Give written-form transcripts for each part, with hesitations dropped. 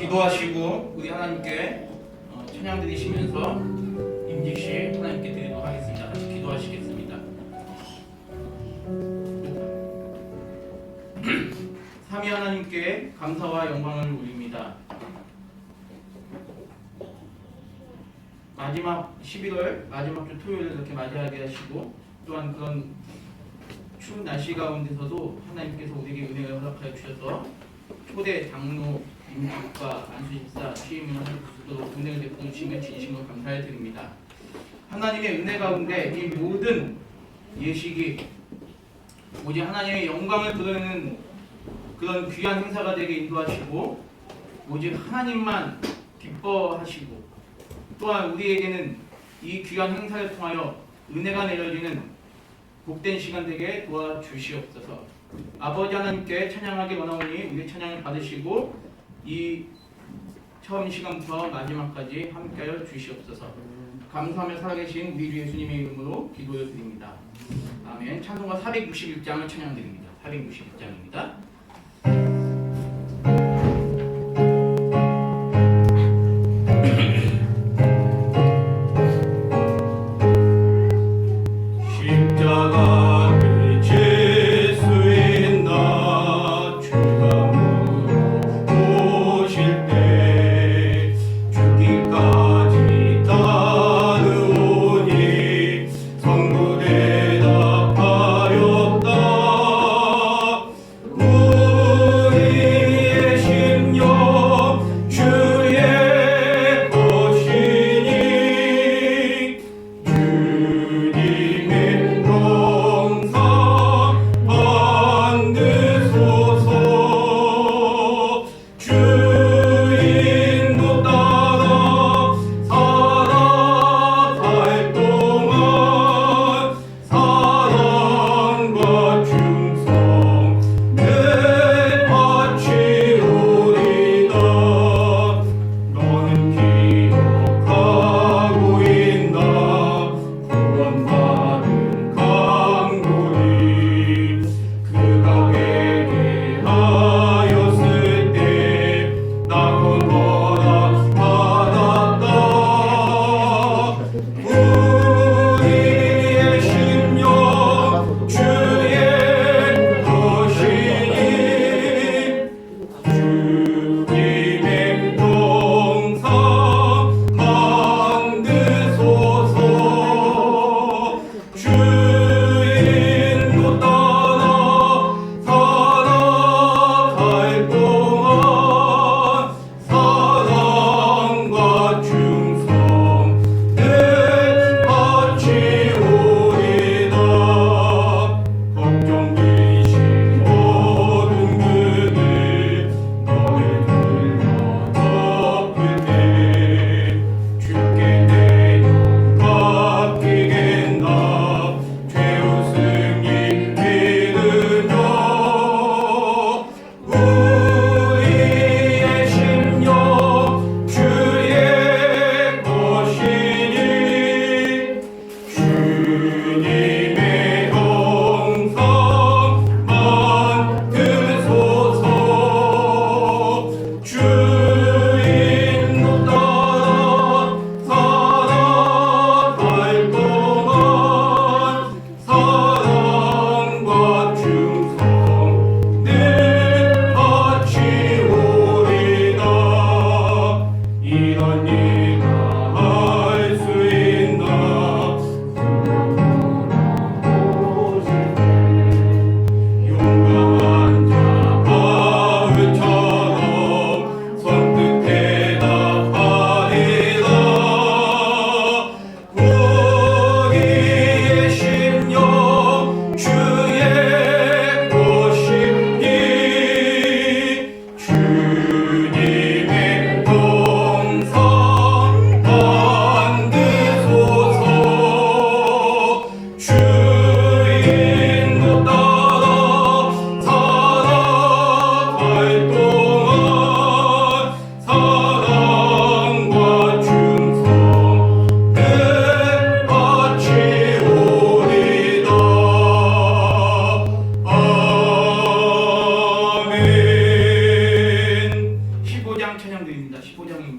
기도하시고 우리 하나님께 찬양 드리시면서 임직시 하나님께 드리도록 하겠습니다. 같이 기도하시겠습니다. 삼위 하나님께 감사와 영광을 올립니다. 마지막 11월 마지막 주 토요일을 이렇게 맞이하게 하시고 또한 그런 추운 날씨 가운데서도 하나님께서 우리에게 은혜를 허락하여 주셔서 초대 장로 임직과 안수집사 취임을 하실 수 있도록 은혜를 베풀어 주시면 진심으로 감사를 드립니다. 하나님의 은혜 가운데 이 모든 예식이 오직 하나님의 영광을 드러내는 그런 귀한 행사가 되게 인도하시고 오직 하나님만 기뻐하시고 또한 우리에게는 이 귀한 행사를 통하여 은혜가 내려지는 복된 시간 되게 도와주시옵소서. 아버지 하나님께 찬양하기 원하오니 우리 찬양을 받으시고 이 처음 시간부터 마지막까지 함께하여 주시옵소서. 감사하며 살아계신 우리 주 예수님의 이름으로 기도를 드립니다. 아멘. 찬송가 461장을 찬양드립니다. 461장입니다. 우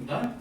부릅니다.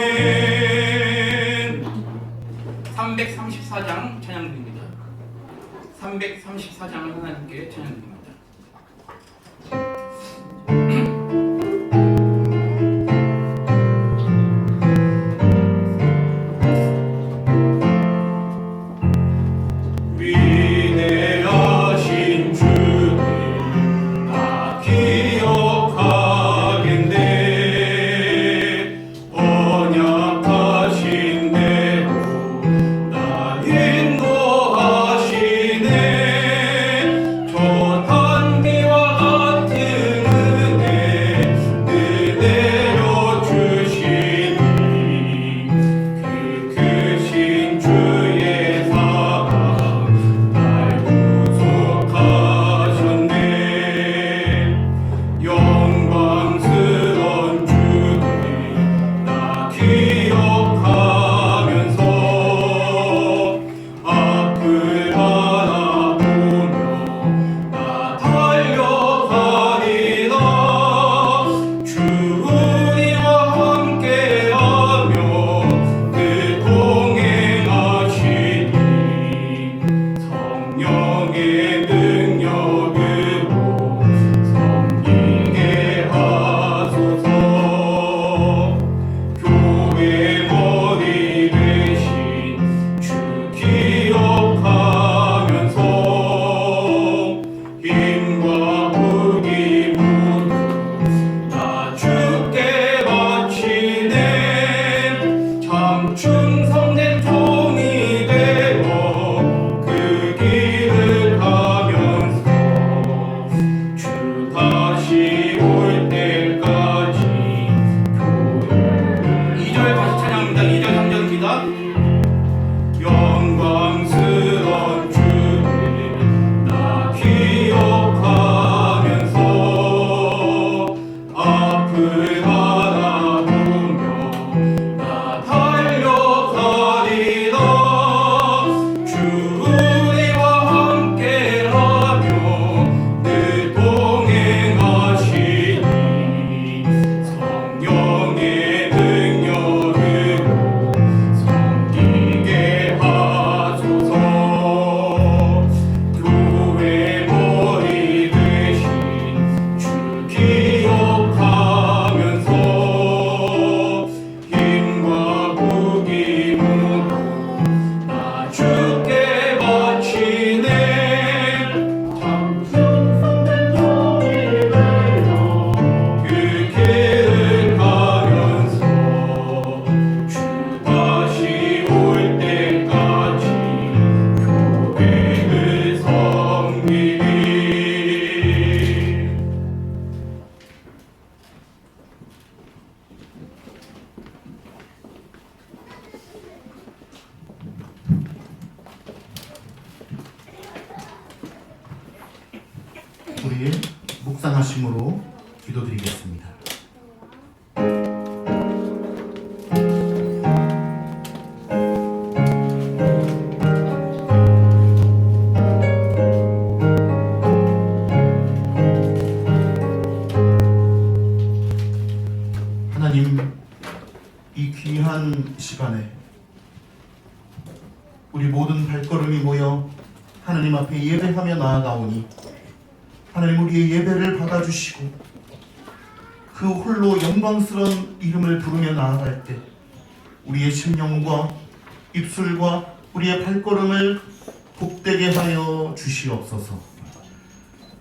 아멘. 334장 찬양드립니다. 334장을 하나님께 찬양드립니다. 위대하신 주님 나 기억하겠네. 언약하신 대로 나 인도하시네. 저 위해 묵상하심으로 기도드리겠습니다. 하나님, 이 귀한 시간에 우리 모든 발걸음이 모여 하나님 앞에 예배하며 나아가오니 하나님, 우리의 예배를 받아주시고 그 홀로 영광스러운 이름을 부르며 나아갈 때 우리의 심령과 입술과 우리의 발걸음을 복되게 하여 주시옵소서.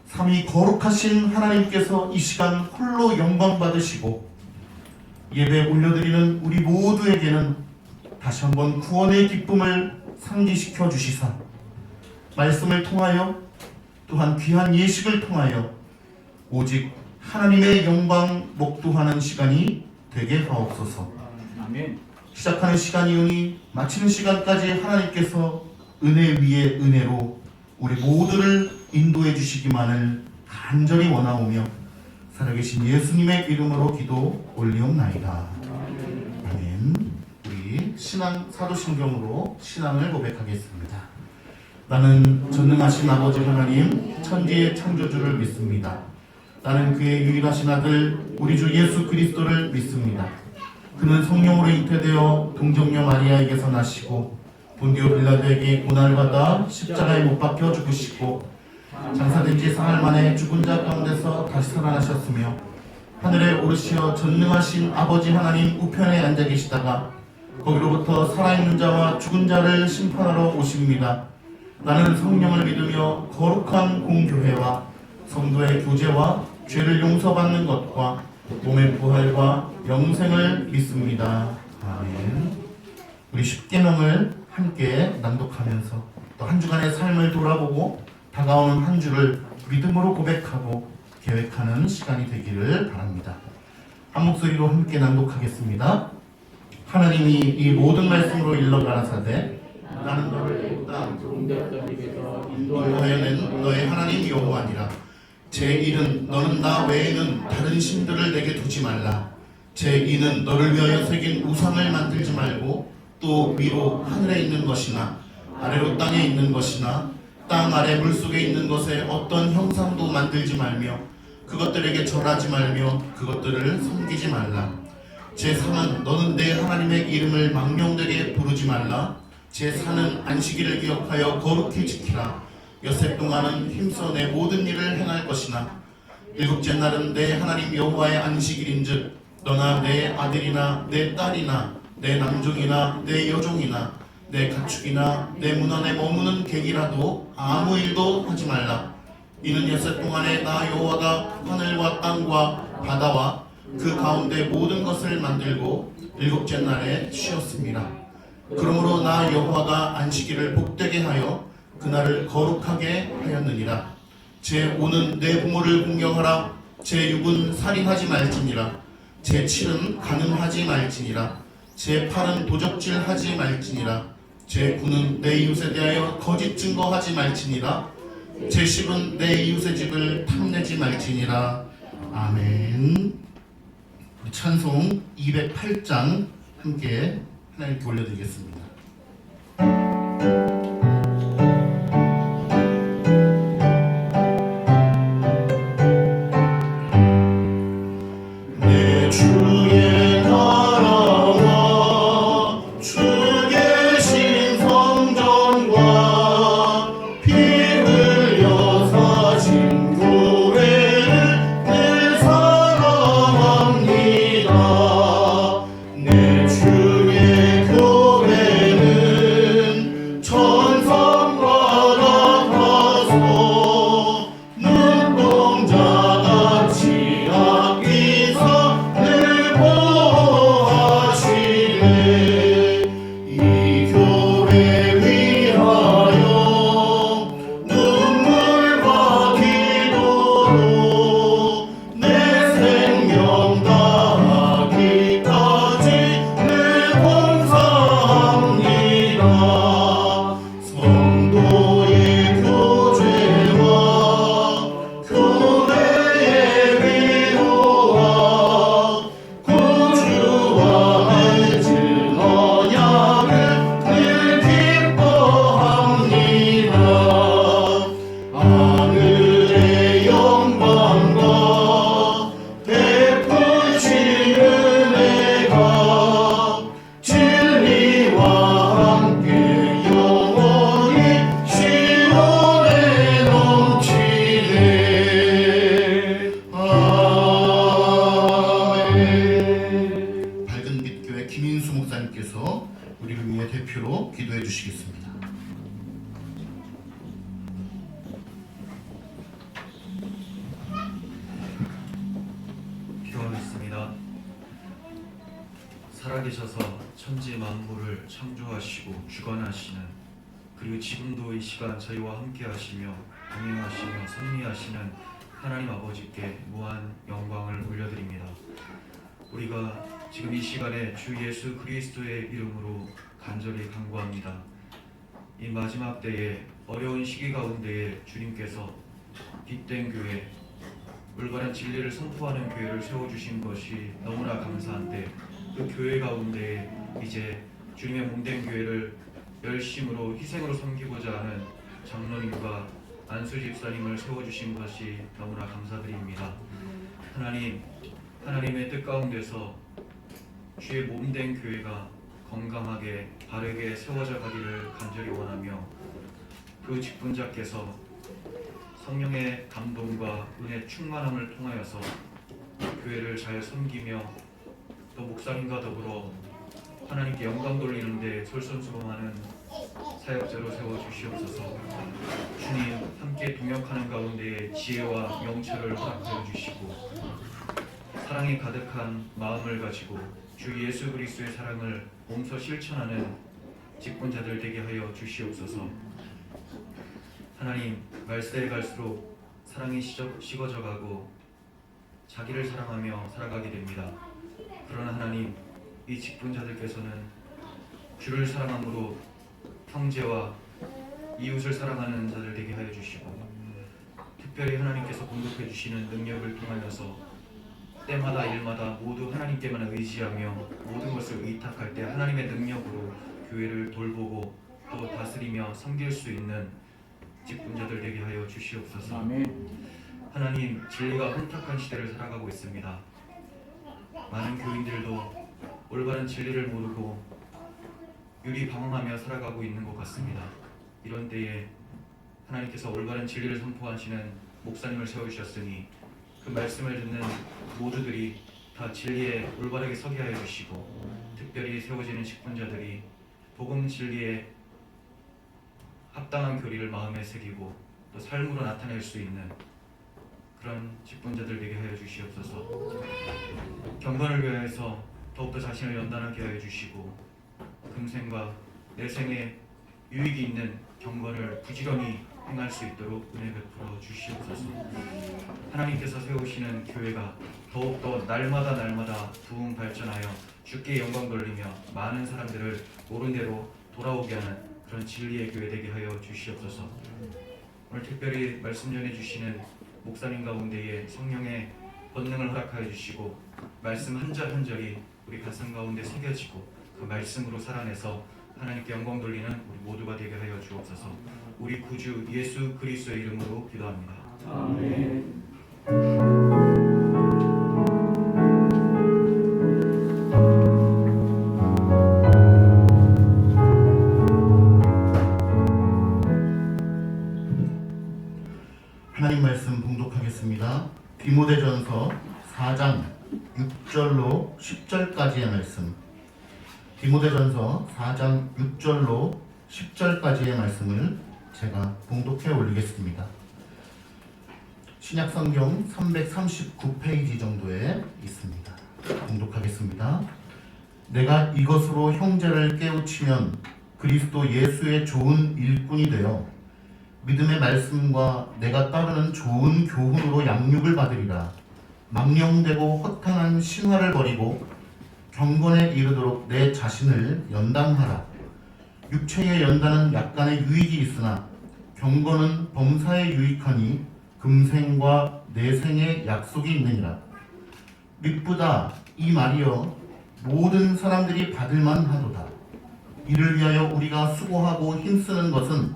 삼위 거룩하신 하나님께서 이 시간 홀로 영광 받으시고 예배 올려드리는 우리 모두에게는 다시 한번 구원의 기쁨을 상기시켜 주시사 말씀을 통하여 또한 귀한 예식을 통하여 오직 하나님의 영광 목도하는 시간이 되게 하옵소서. 아멘. 시작하는 시간이오니 마치는 시간까지 하나님께서 은혜 위에 은혜로 우리 모두를 인도해 주시기만을 간절히 원하오며 살아계신 예수님의 이름으로 기도 올리옵나이다. 아멘. 우리 신앙 사도신경으로 신앙을 고백하겠습니다. 나는 전능하신 아버지 하나님 천지의 창조주를 믿습니다. 나는 그의 유일하신 아들 우리 주 예수 그리스도를 믿습니다. 그는 성령으로 잉태되어 동정녀 마리아에게서 나시고 본디오 빌라도에게 고난을 받아 십자가에 못 박혀 죽으시고 장사된 지 사흘 만에 죽은 자 가운데서 다시 살아나셨으며 하늘에 오르시어 전능하신 아버지 하나님 우편에 앉아 계시다가 거기로부터 살아있는 자와 죽은 자를 심판하러 오십니다. 나는 성령을 믿으며 거룩한 공교회와 성도의 교제와 죄를 용서받는 것과 몸의 부활과 영생을 믿습니다. 아멘. 우리 십계명을 함께 낭독하면서 또 한 주간의 삶을 돌아보고 다가오는 한 주를 믿음으로 고백하고 계획하는 시간이 되기를 바랍니다. 한 목소리로 함께 낭독하겠습니다. 하나님이 이 모든 말씀으로 일러 가라사대 나는 너를 애굽다 인도하여 낸 너의 하나님 여호와니라. 제 일은 너는 나 외에는 다른 신들을 내게 두지 말라. 제 이는 너를 위하여 새긴 우상을 만들지 말고 또 위로 하늘에 있는 것이나 아래로 땅에 있는 것이나 땅 아래 물속에 있는 것에 어떤 형상도 만들지 말며 그것들에게 절하지 말며 그것들을 섬기지 말라. 제3은 너는 내 하나님의 이름을 망령되게 부르지 말라. 제4는 안식일을 기억하여 거룩히 지키라. 엿새 동안은 힘써 내 모든 일을 행할 것이나 일곱째 날은 내 하나님 여호와의 안식일인즉 너나 내 아들이나 내 딸이나 내 남종이나 내 여종이나 내 가축이나 내 문 안에 머무는 객이라도 아무 일도 하지 말라. 이는 엿새 동안에 나 여호와가 하늘과 땅과 바다와 그 가운데 모든 것을 만들고 일곱째 날에 쉬었습니다. 그러므로 나 여호와가 안식일을 복되게 하여 그날을 거룩하게 하였느니라. 제5는 내 부모를 공경하라. 제6은 살인하지 말지니라. 제7은 간음하지 말지니라. 제8은 도적질하지 말지니라. 제9는 내 이웃에 대하여 거짓 증거하지 말지니라. 제10은 내 이웃의 집을 탐내지 말지니라. 아멘. 우리 찬송 208장 함께 하나님께 올려드리겠습니다. 내 주의 나라와 주 계신 성전과 피 흘려 사신 교회를 늘 사랑합니다. 내 주의 교회는 투표로 기도해 주시겠습니다. 기도하겠습니다. 살아계셔서 천지 만물을 창조하시고 주관하시는, 그리고 지금도 이 시간 저희와 함께 하시며 동행하시며 섭리하시는 하나님 아버지께 무한 영광을 올려드립니다. 우리가 지금 이 시간에 주 예수 그리스도의 이름으로 간절히 간구합니다. 이 마지막 때에 어려운 시기 가운데에 주님께서 빛된 교회, 올바른 진리를 선포하는 교회를 세워주신 것이 너무나 감사한데, 그 교회 가운데 이제 주님의 몸된 교회를 열심으로 희생으로 섬기고자 하는 장로님과 안수 집사님을 세워주신 것이 너무나 감사드립니다. 하나님, 하나님의 뜻 가운데서 주의 몸된 교회가 건강하게 바르게 세워져 가기를 간절히 원하며, 그 직분자께서 성령의 감동과 은혜 충만함을 통하여서 교회를 잘 섬기며 또 목사님과 더불어 하나님께 영광 돌리는 데 솔선수범하는 사역자로 세워주시옵소서. 주님, 함께 동역하는 가운데 지혜와 명철을 허락하여 주시고, 사랑이 가득한 마음을 가지고 주 예수 그리스도의 사랑을 몸소 실천하는 직분자들 되게 하여 주시옵소서. 하나님, 말세에 갈수록 사랑이 식어져 가고 자기를 사랑하며 살아가게 됩니다. 그러나 하나님, 이 직분자들께서는 주를 사랑함으로 형제와 이웃을 사랑하는 자들 되게 하여 주시고, 특별히 하나님께서 공급해 주시는 능력을 통하여서 때마다 일마다 모두 하나님께만 의지하며 모든 것을 의탁할 때 하나님의 능력으로 교회를 돌보고 또 다스리며 섬길 수 있는 직분자들 되게 하여 주시옵소서. 아멘. 하나님, 진리가 혼탁한 시대를 살아가고 있습니다. 많은 교인들도 올바른 진리를 모르고 유리방황하며 살아가고 있는 것 같습니다. 이런 때에 하나님께서 올바른 진리를 선포하시는 목사님을 세워주셨으니 그 말씀을 듣는 모두들이 다 진리에 올바르게 서게 하여 주시고, 특별히 세워지는 직분자들이 복음 진리에 합당한 교리를 마음에 새기고 또 삶으로 나타낼 수 있는 그런 직분자들 되게 하여 주시옵소서. 경건을 위하여서 더욱더 자신을 연단하게 하여 주시고, 금생과 내생에 유익이 있는 경건을 부지런히 행할 수 있도록 은혜 베풀어 주시옵소서. 하나님께서 세우시는 교회가 더욱더 날마다 부흥 발전하여 주께 영광 돌리며 많은 사람들을 옳은 대로 돌아오게 하는 그런 진리의 교회 되게 하여 주시옵소서. 오늘 특별히 말씀 전해 주시는 목사님 가운데에 성령의 권능을 허락하여 주시고, 말씀 한 절 한 절이 우리 가슴 가운데 새겨지고 그 말씀으로 살아내서 하나님께 영광 돌리는 우리 모두가 되게 하여 주옵소서. 우리 구주 예수 그리스도의 이름으로 기도합니다. 아멘. 하나님 말씀 봉독하겠습니다. 디모데전서 4장 6절로 10절까지의 말씀. 디모데전서 4장 6절로 10절까지의 말씀을 제가 봉독해 올리겠습니다. 신약성경 339페이지 정도에 있습니다. 봉독하겠습니다. 내가 이것으로 형제를 깨우치면 그리스도 예수의 좋은 일꾼이 되어 믿음의 말씀과 내가 따르는 좋은 교훈으로 양육을 받으리라. 망령되고 허탄한 신화를 버리고 경건에 이르도록 내 자신을 연단하라. 육체의 연단은 약간의 유익이 있으나 경건은 범사에 유익하니 금생과 내생의 약속이 있느니라. 미쁘다 이 말이여 모든 사람들이 받을만 하도다. 이를 위하여 우리가 수고하고 힘쓰는 것은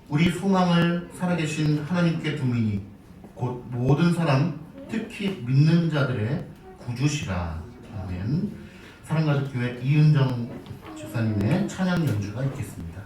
우리 소망을 살아계신 하나님께 두미니 곧 모든 사람 특히 믿는 자들의 구주시라. 아멘. 사랑가족교회 이은정 집사님의 찬양 연주가 있겠습니다.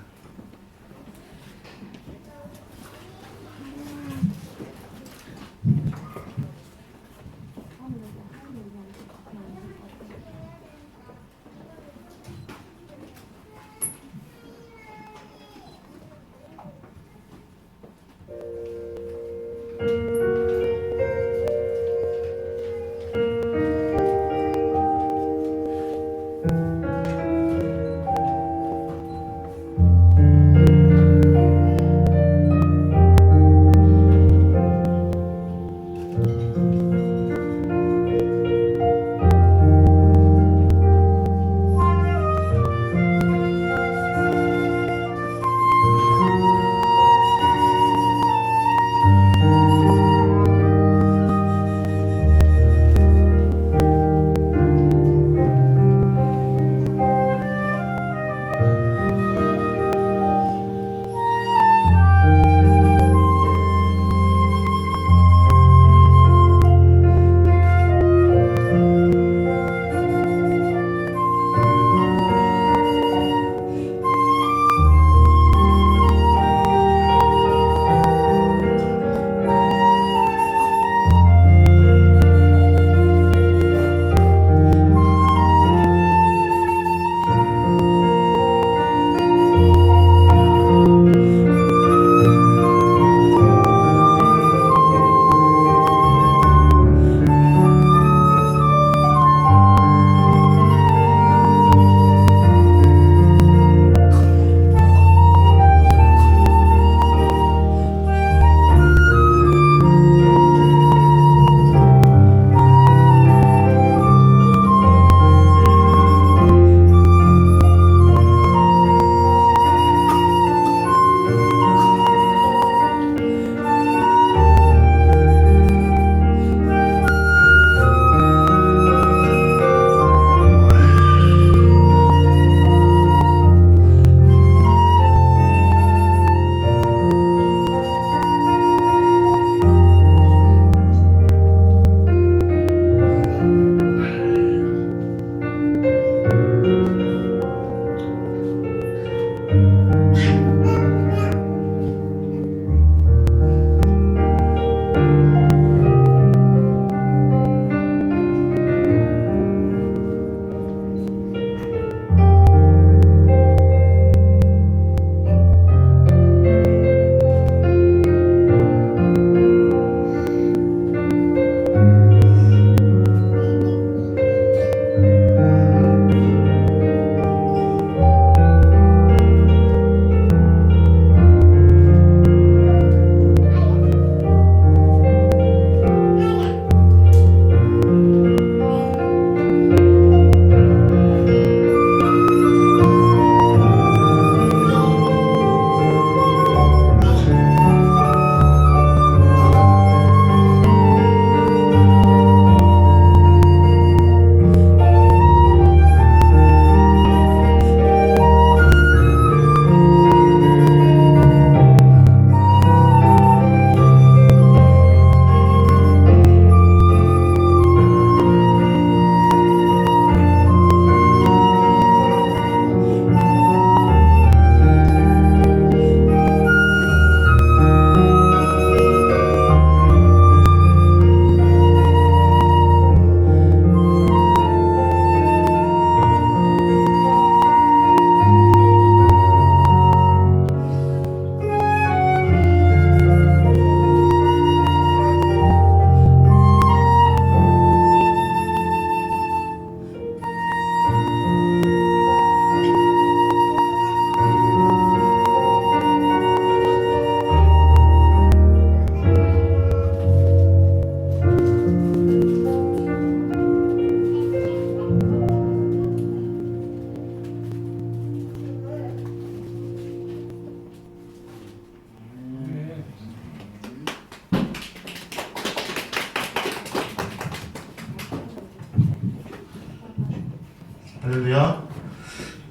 할렐루야.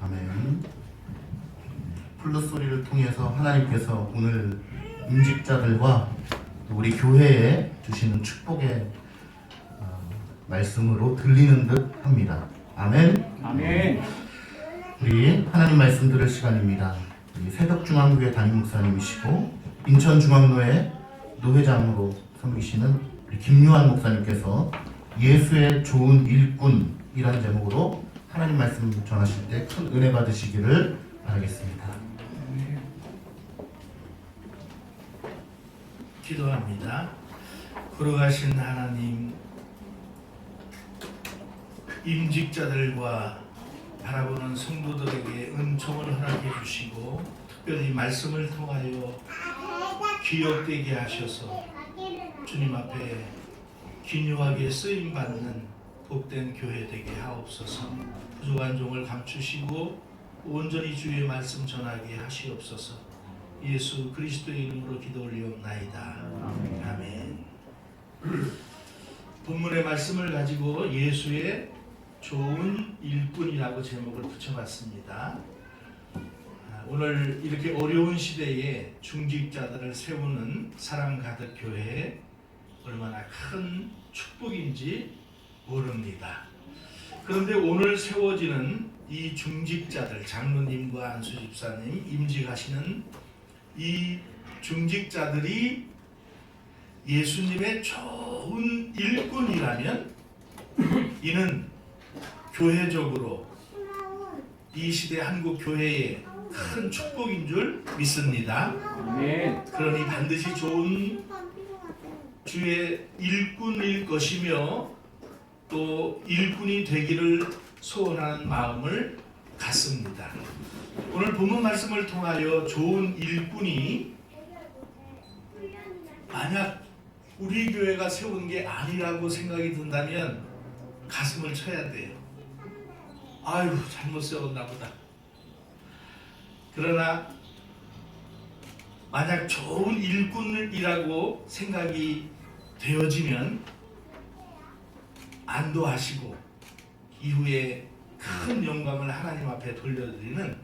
아멘. 플러스 소리를 통해서 하나님께서 오늘 임직자들과 우리 교회에 주시는 축복의 말씀으로 들리는 듯 합니다. 아멘. 아멘. 우리 하나님 말씀 들을 시간입니다. 우리 새벽중앙교회 담임 목사님이시고 인천중앙로회 노회장으로 섬기시는 우리 김유한 목사님께서 예수의 좋은 일꾼이라는 제목으로 하나님 말씀 전하실 때 큰 은혜 받으시기를 바라겠습니다. 기도합니다. 걸어가신 하나님, 임직자들과 바라보는 성도들에게 은총을 허락해 주시고 특별히 말씀을 통하여 기억되게 하셔서 주님 앞에 기묘하게 쓰임받는 복된 교회 되게 하옵소서. 부족한 종을 감추시고 온전히 주의 말씀 전하게 하시옵소서. 예수 그리스도의 이름으로 기도 올리옵나이다. 아멘. 본문의 말씀을 가지고 예수의 좋은 일꾼이라고 제목을 붙여봤습니다. 오늘 이렇게 어려운 시대에 중직자들을 세우는 사랑 가득 교회에 얼마나 큰 축복인지 모릅니다. 그런데 오늘 세워지는 이 중직자들, 장로님과 안수 집사님, 임직하시는 이 중직자들이 예수님의 좋은 일꾼이라면 이는 교회적으로 이 시대 한국 교회의 큰 축복인 줄 믿습니다. 아멘. 그러니 반드시 좋은 주의 일꾼일 것이며 또 일꾼이 되기를 소원하는 마음을 갖습니다. 오늘 본문 말씀을 통하여 좋은 일꾼이 만약 우리 교회가 세운 게 아니라고 생각이 든다면 가슴을 쳐야 돼요. 아유, 잘못 세웠나 보다. 그러나 만약 좋은 일꾼이라고 생각이 되어지면 안도하시고 이후에 큰 영광을 하나님 앞에 돌려드리는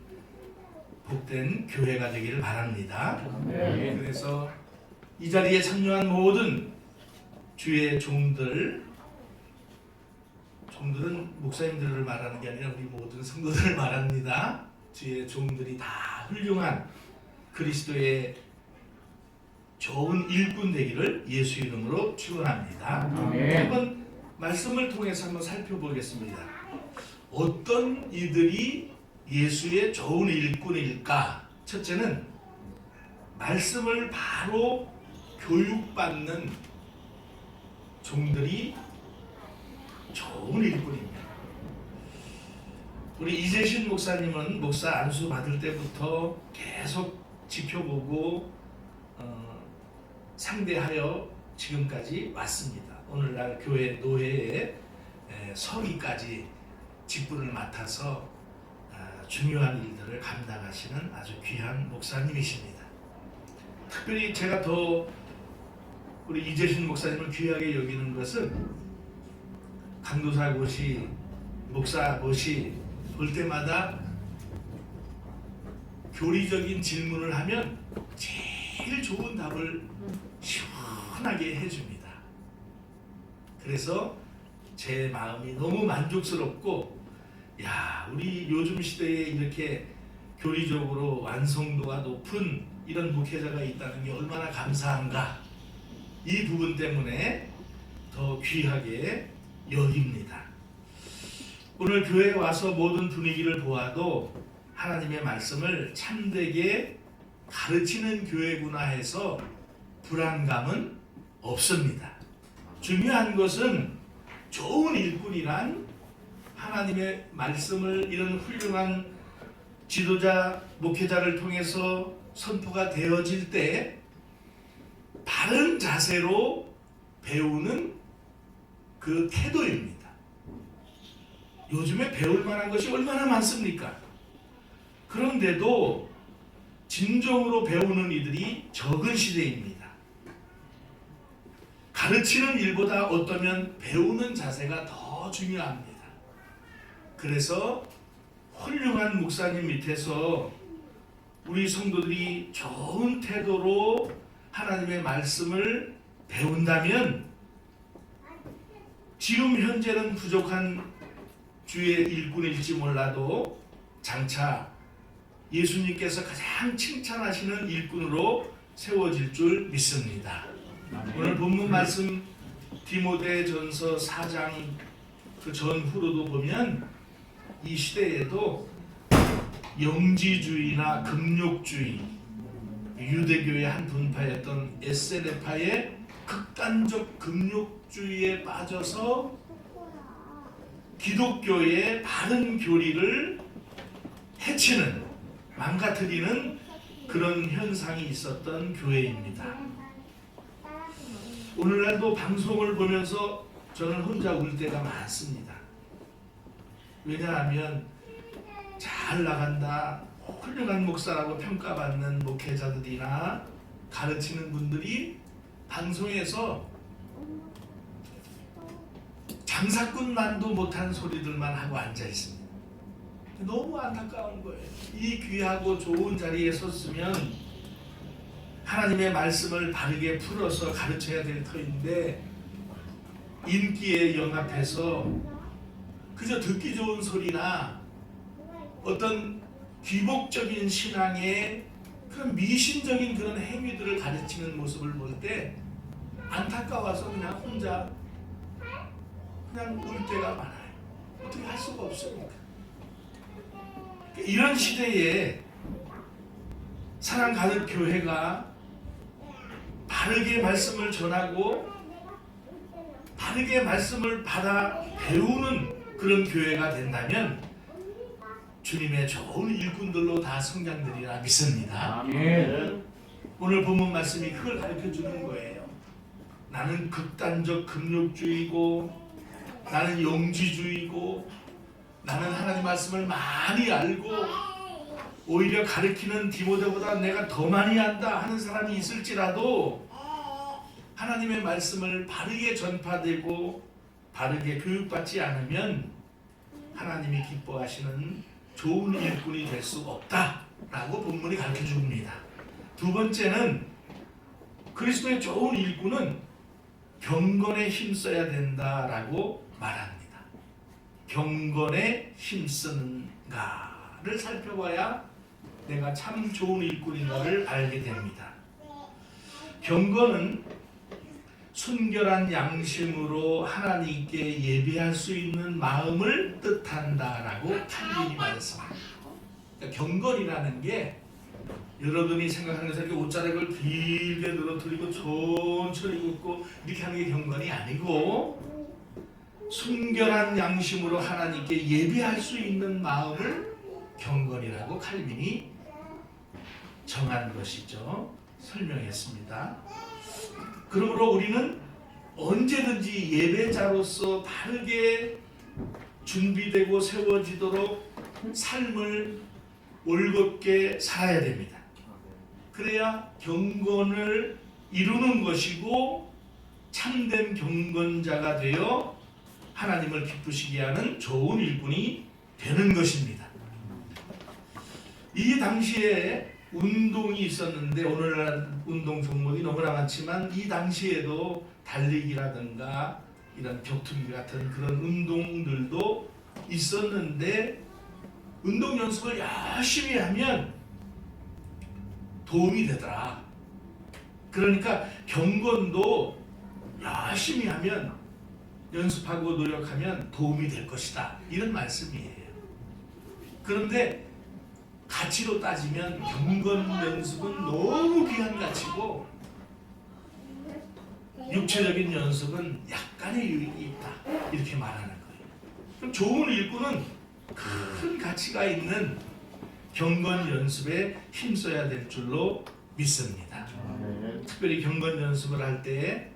복된 교회가 되기를 바랍니다. 아멘. 그래서 이 자리에 참여한 모든 주의 종들은 목사님들을 말하는 게 아니라 우리 모든 성도들을 말합니다. 주의 종들이 다 훌륭한 그리스도의 좋은 일꾼 되기를 예수 이름으로 축원합니다. 아멘. 한번 말씀을 통해서 한번 살펴보겠습니다. 어떤 이들이 예수의 좋은 일꾼일까? 첫째는 말씀을 바로 교육받는 종들이 좋은 일꾼입니다. 우리 이재신 목사님은 목사 안수 받을 때부터 계속 지켜보고 상대하여 지금까지 왔습니다. 오늘날 교회 노회에 서기까지 직분을 맡아서 중요한 일들을 감당하시는 아주 귀한 목사님이십니다. 특별히 제가 더 우리 이재신 목사님을 귀하게 여기는 것은 강도사 고시, 목사 고시 볼 때마다 교리적인 질문을 하면 제일 좋은 답을 시원하게 해줍니다. 그래서 제 마음이 너무 만족스럽고, 야, 우리 요즘 시대에 이렇게 교리적으로 완성도가 높은 이런 목회자가 있다는 게 얼마나 감사한가. 이 부분 때문에 더 귀하게 여깁니다. 오늘 교회에 와서 모든 분위기를 보아도 하나님의 말씀을 참되게 가르치는 교회구나 해서 불안감은 없습니다. 중요한 것은 좋은 일꾼이란 하나님의 말씀을 이런 훌륭한 지도자, 목회자를 통해서 선포가 되어질 때 바른 자세로 배우는 그 태도입니다. 요즘에 배울 만한 것이 얼마나 많습니까? 그런데도 진정으로 배우는 이들이 적은 시대입니다. 가르치는 일보다 어떠면 배우는 자세가 더 중요합니다. 그래서 훌륭한 목사님 밑에서 우리 성도들이 좋은 태도로 하나님의 말씀을 배운다면 지금 현재는 부족한 주의 일꾼일지 몰라도 장차 예수님께서 가장 칭찬하시는 일꾼으로 세워질 줄 믿습니다. 오늘 본문 말씀 디모데전서 4장 그 전후로도 보면 이 시대에도 영지주의나 금욕주의, 유대교의 한 분파였던 에세네파의 극단적 금욕주의에 빠져서 기독교의 바른 교리를 해치는, 망가뜨리는 그런 현상이 있었던 교회입니다. 오늘날도 방송을 보면서 저는 혼자 울 때가 많습니다. 왜냐하면 잘 나간다, 훌륭한 목사라고 평가받는 목회자들이나 가르치는 분들이 방송에서 장사꾼만도 못한 소리들만 하고 앉아 있습니다. 너무 안타까운 거예요. 이 귀하고 좋은 자리에 섰으면 하나님의 말씀을 바르게 풀어서 가르쳐야 될 터인데 인기에 영합해서 그저 듣기 좋은 소리나 어떤 귀복적인 신앙의 그런 미신적인 그런 행위들을 가르치는 모습을 볼 때 안타까워서 그냥 혼자 그냥 울 때가 많아요. 어떻게 할 수가 없으니까. 이런 시대에 사랑 가득 교회가 바르게 말씀을 전하고 바르게 말씀을 받아 배우는 그런 교회가 된다면 주님의 좋은 일꾼들로 다 성장되리라 믿습니다. 오늘 본문 말씀이 그걸 가르쳐 주는 거예요. 나는 극단적 금욕주의고 나는 영지주의고 나는 하나님 말씀을 많이 알고 오히려 가르치는 디모데보다 내가 더 많이 안다 하는 사람이 있을지라도 하나님의 말씀을 바르게 전파되고 바르게 교육받지 않으면 하나님이 기뻐하시는 좋은 일꾼이 될 수 없다라고 본문이 가르쳐 줍니다. 두 번째는 그리스도의 좋은 일꾼은 경건에 힘써야 된다라고 말합니다. 경건에 힘쓰는가를 살펴봐야 내가 참 좋은 일꾼인가를 알게 됩니다. 경건은 순결한 양심으로 하나님께 예배할 수 있는 마음을 뜻한다라고 칼빈이 말했습니다. 그러니까 경건이라는 게 여러분이 생각하는 것처럼 옷자락을 길게 늘어뜨리고 천천히 굽고 이렇게 하는 게 경건이 아니고 순결한 양심으로 하나님께 예배할 수 있는 마음을 경건이라고 칼빈이 정한 것이죠. 설명했습니다. 그러므로 우리는 언제든지 예배자로서 바르게 준비되고 세워지도록 삶을 올곧게 살아야 됩니다. 그래야 경건을 이루는 것이고 참된 경건자가 되어 하나님을 기쁘시게 하는 좋은 일꾼이 되는 것입니다. 이 당시에 운동이 있었는데 오늘날 운동 종목이 너무나 많지만 이 당시에도 달리기라든가 이런 격투기 같은 그런 운동들도 있었는데 운동 연습을 열심히 하면 도움이 되더라. 그러니까 경건도 열심히 하면 연습하고 노력하면 도움이 될 것이다. 이런 말씀이에요. 그런데 가치로 따지면 경건 연습은 너무 귀한 가치고 육체적인 연습은 약간의 유익이 있다. 이렇게 말하는 거예요. 그럼 좋은 일꾼은 큰 가치가 있는 경건 연습에 힘써야 될 줄로 믿습니다. 특별히 경건 연습을 할 때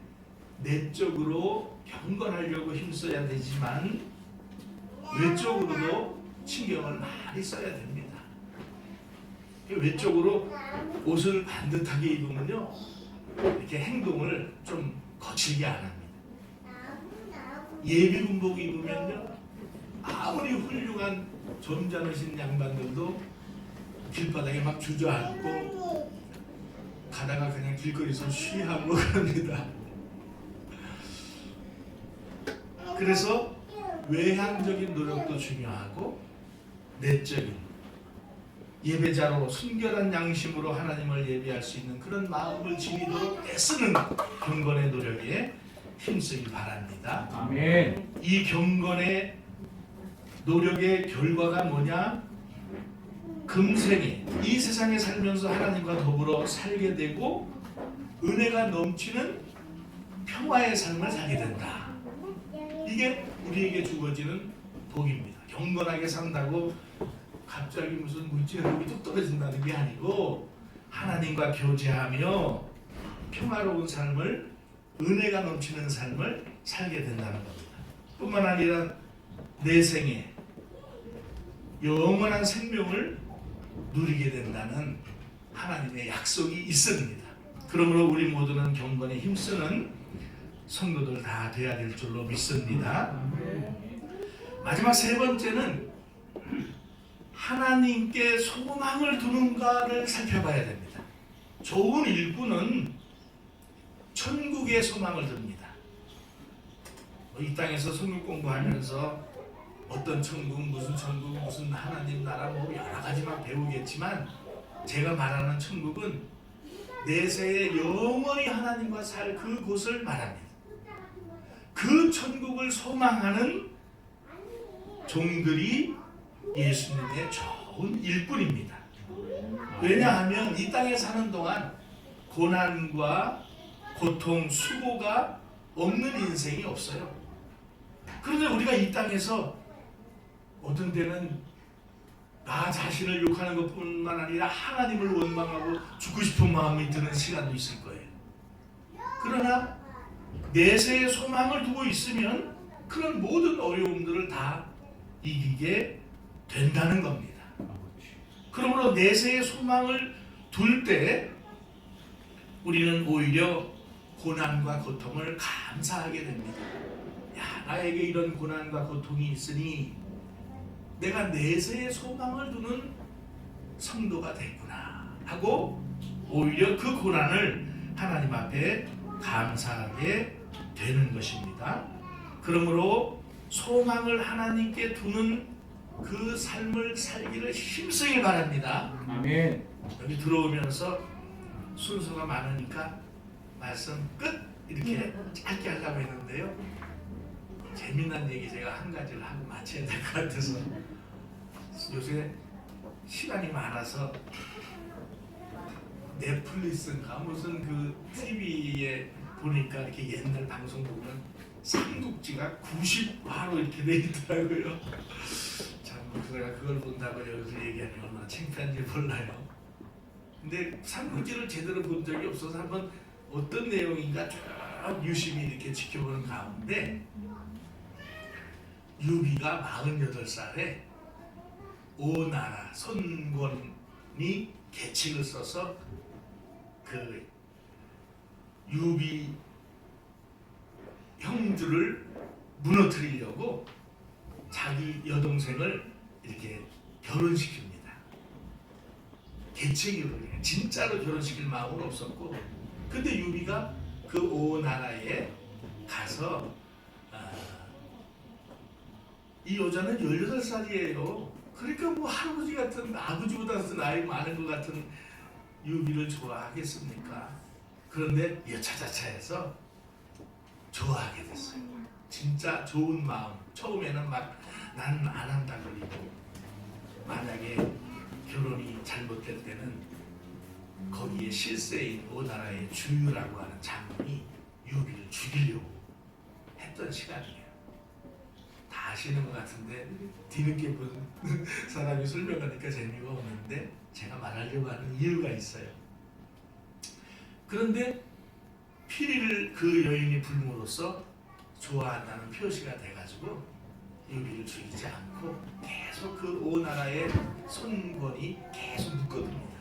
내적으로 경건하려고 힘써야 되지만 외적으로도 신경을 많이 써야 됩니다. 외적으로 옷을 반듯하게 입으면요 이렇게 행동을 좀 거칠게 안 합니다. 예비군복 입으면요 아무리 훌륭한 점잖으신 양반들도 길바닥에 막 주저앉고 가다가 그냥 길거리에서 쉬하고 그럽니다. 그래서 외향적인 노력도 중요하고 내적인 예배자로 순결한 양심으로 하나님을 예배할 수 있는 그런 마음을 지니도록 애쓰는 경건의 노력에 힘쓰기 바랍니다. 아멘. 이 경건의 노력의 결과가 뭐냐? 금생에 이 세상에 살면서 하나님과 더불어 살게 되고 은혜가 넘치는 평화의 삶을 살게 된다. 이게 우리에게 주어지는 복입니다. 경건하게 산다고 갑자기 무슨 물질력이 뚝 떨어진다는 게 아니고 하나님과 교제하며 평화로운 삶을 은혜가 넘치는 삶을 살게 된다는 겁니다. 뿐만 아니라 내 생에 영원한 생명을 누리게 된다는 하나님의 약속이 있습니다. 그러므로 우리 모두는 경건에 힘쓰는 성도들 다 돼야 될 줄로 믿습니다. 마지막 세 번째는 하나님께 소망을 두는가를 살펴봐야 됩니다. 좋은 일꾼은 천국에 소망을 둡니다. 이 땅에서 성경 공부하면서 어떤 천국, 무슨 하나님 나라 뭐 여러 가지만 배우겠지만 제가 말하는 천국은 내세에 영원히 하나님과 살 그곳을 말합니다. 그 천국을 소망하는 종들이 예수님의 좋은 일꾼입니다. 왜냐하면 이 땅에 사는 동안 고난과 고통, 수고가 없는 인생이 없어요. 그런데 우리가 이 땅에서 어떤 때는 나 자신을 욕하는 것뿐만 아니라 하나님을 원망하고 죽고 싶은 마음이 드는 시간도 있을 거예요. 그러나 내세에 소망을 두고 있으면 그런 모든 어려움들을 다 이기게 된다는 겁니다. 그러므로 내세에 소망을 둘 때 우리는 오히려 고난과 고통을 감사하게 됩니다. 야, 나에게 이런 고난과 고통이 있으니 내가 내세에 소망을 두는 성도가 됐구나 하고 오히려 그 고난을 하나님 앞에 감사하게 되는 것입니다. 그러므로 소망을 하나님께 두는 그 삶을 살기를 힘쓰길 바랍니다. 아멘. 여기 들어오면서 순서가 많으니까 말씀 끝 이렇게 짧게 하려고 했는데요. 재미난 얘기 제가 한 가지를 하고 마쳐야 될 것 같아서 요새 시간이 많아서 넷플릭스인가 무슨 그 TV에 보니까 이렇게 옛날 방송 보면 삼국지가 90화로 이렇게 돼 있더라고요. 참 제가 그걸 본다고 여기서 얘기하니 얼마나 창피한지 몰라요. 근데 삼국지를 제대로 본 적이 없어서 한번 어떤 내용인가 쭉 유심히 이렇게 지켜보는 가운데 유비가 48살에 오나라 손권이 계책을 써서 그 유비 형주를 무너뜨리려고 자기 여동생을 이렇게 결혼시킵니다. 계책으로 진짜로 결혼시킬 마음은 없었고, 근데 유비가 그 오나라에 가서 이 여자는 18살이에요. 그러니까 뭐 할아버지 같은 아버지보다 나이 많은 것 같은 유비를 좋아하겠습니까? 그런데 여차저차해서 좋아하게 됐어요. 진짜 좋은 마음. 처음에는 막 난 안 한다 그러고 만약에 결혼이 잘못될 때는 거기에 실세인 오나라의 주유라고 하는 장군이 유비를 죽이려고 했던 시간이에요. 다 아시는 것 같은데 뒤늦게 본 사람이 설명하니까 재미가 없는데 제가 말하려고 하는 이유가 있어요. 그런데 피리를 그 여인이 불므로써 좋아한다는 표시가 돼가지고 유비를 죽이지 않고 계속 그 오나라의 손권이 계속 묶어둡니다.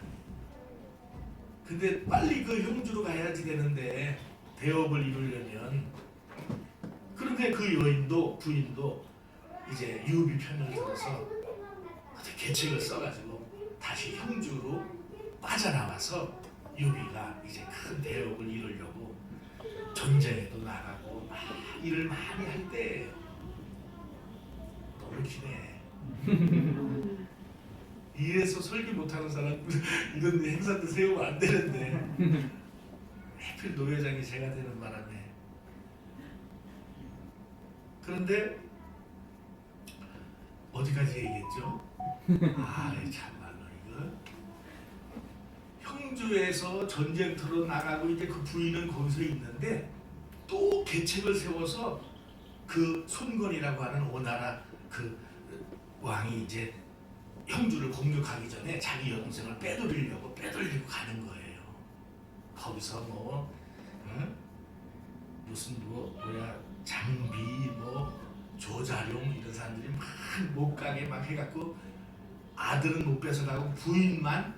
근데 빨리 그 형주로 가야지 되는데 대업을 이루려면, 그런데 그 여인도 부인도 이제 유비 편을 들어서 어떻게 계책을 써가지고 다시 형주로 빠져나와서 유비가 이제 큰 대업을 이루려고 전쟁에도 나가고 막 일을 많이 할 때 놀기네. 이래서 설교 못하는 사람 이런 행사도 세우면 안 되는데 하필 노회장이 제가 되는 바람에. 그런데 어디까지 얘기했죠? 아 참말로 이거 형주에서 전쟁터로 나가고 이제 그 부인은 거기서 있는데 또 계책을 세워서 그 손건이라고 하는 오나라 그 왕이 이제 형주를 공격하기 전에 자기 여동생을 빼돌리고 가는 거예요. 거기서 뭐 응? 무슨 뭐야 장비 뭐 조자룡 이런 사람들이 막 못 가게 막 해갖고 아들은 못 뺏어가고 부인만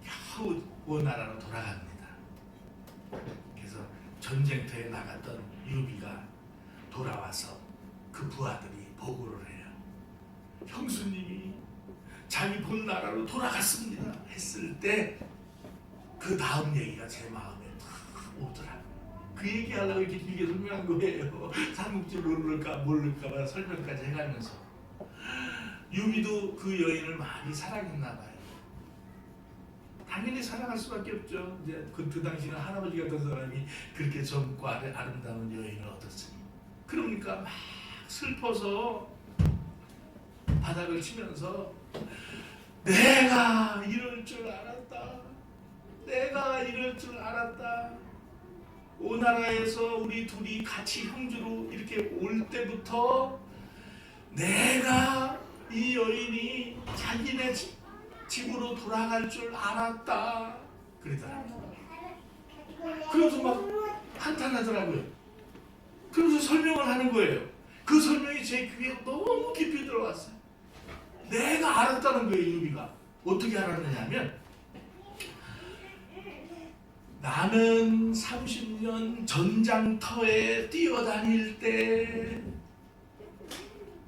겨우 원나라로 돌아갑니다. 그래서 전쟁터에 나갔던 유비가 돌아와서 그 부하들이 보고를 해요. 형수님이 자기 본 나라로 돌아갔습니다 했을 때 그 다음 얘기가 제 마음에 탁 오더라. 그 얘기하려고 이렇게 길게 설명한 거예요. 삼국지 모를까봐 설명까지 해가면서. 유비도 그 여인을 많이 사랑했나 봐요. 당연히 사랑할 수밖에 없죠. 이제 그 당시는 할아버지 같은 사람이 그렇게 젊고 아름다운 여인을 얻었으니. 그러니까 막 슬퍼서 바닥을 치면서 내가 이럴 줄 알았다. 내가 이럴 줄 알았다. 오나라에서 우리 둘이 같이 형주로 이렇게 올 때부터 내가 이 여인이 자기네 집으로 돌아갈 줄 알았다. 그러더라고요. 그래서 막 한탄하더라고요. 그래서 설명을 하는 거예요. 그 설명이 제 귀에 너무 깊이 들어왔어요. 내가 알았다는 거예요. 유비가 어떻게 알았느냐면 나는 30년 전장터에 뛰어다닐 때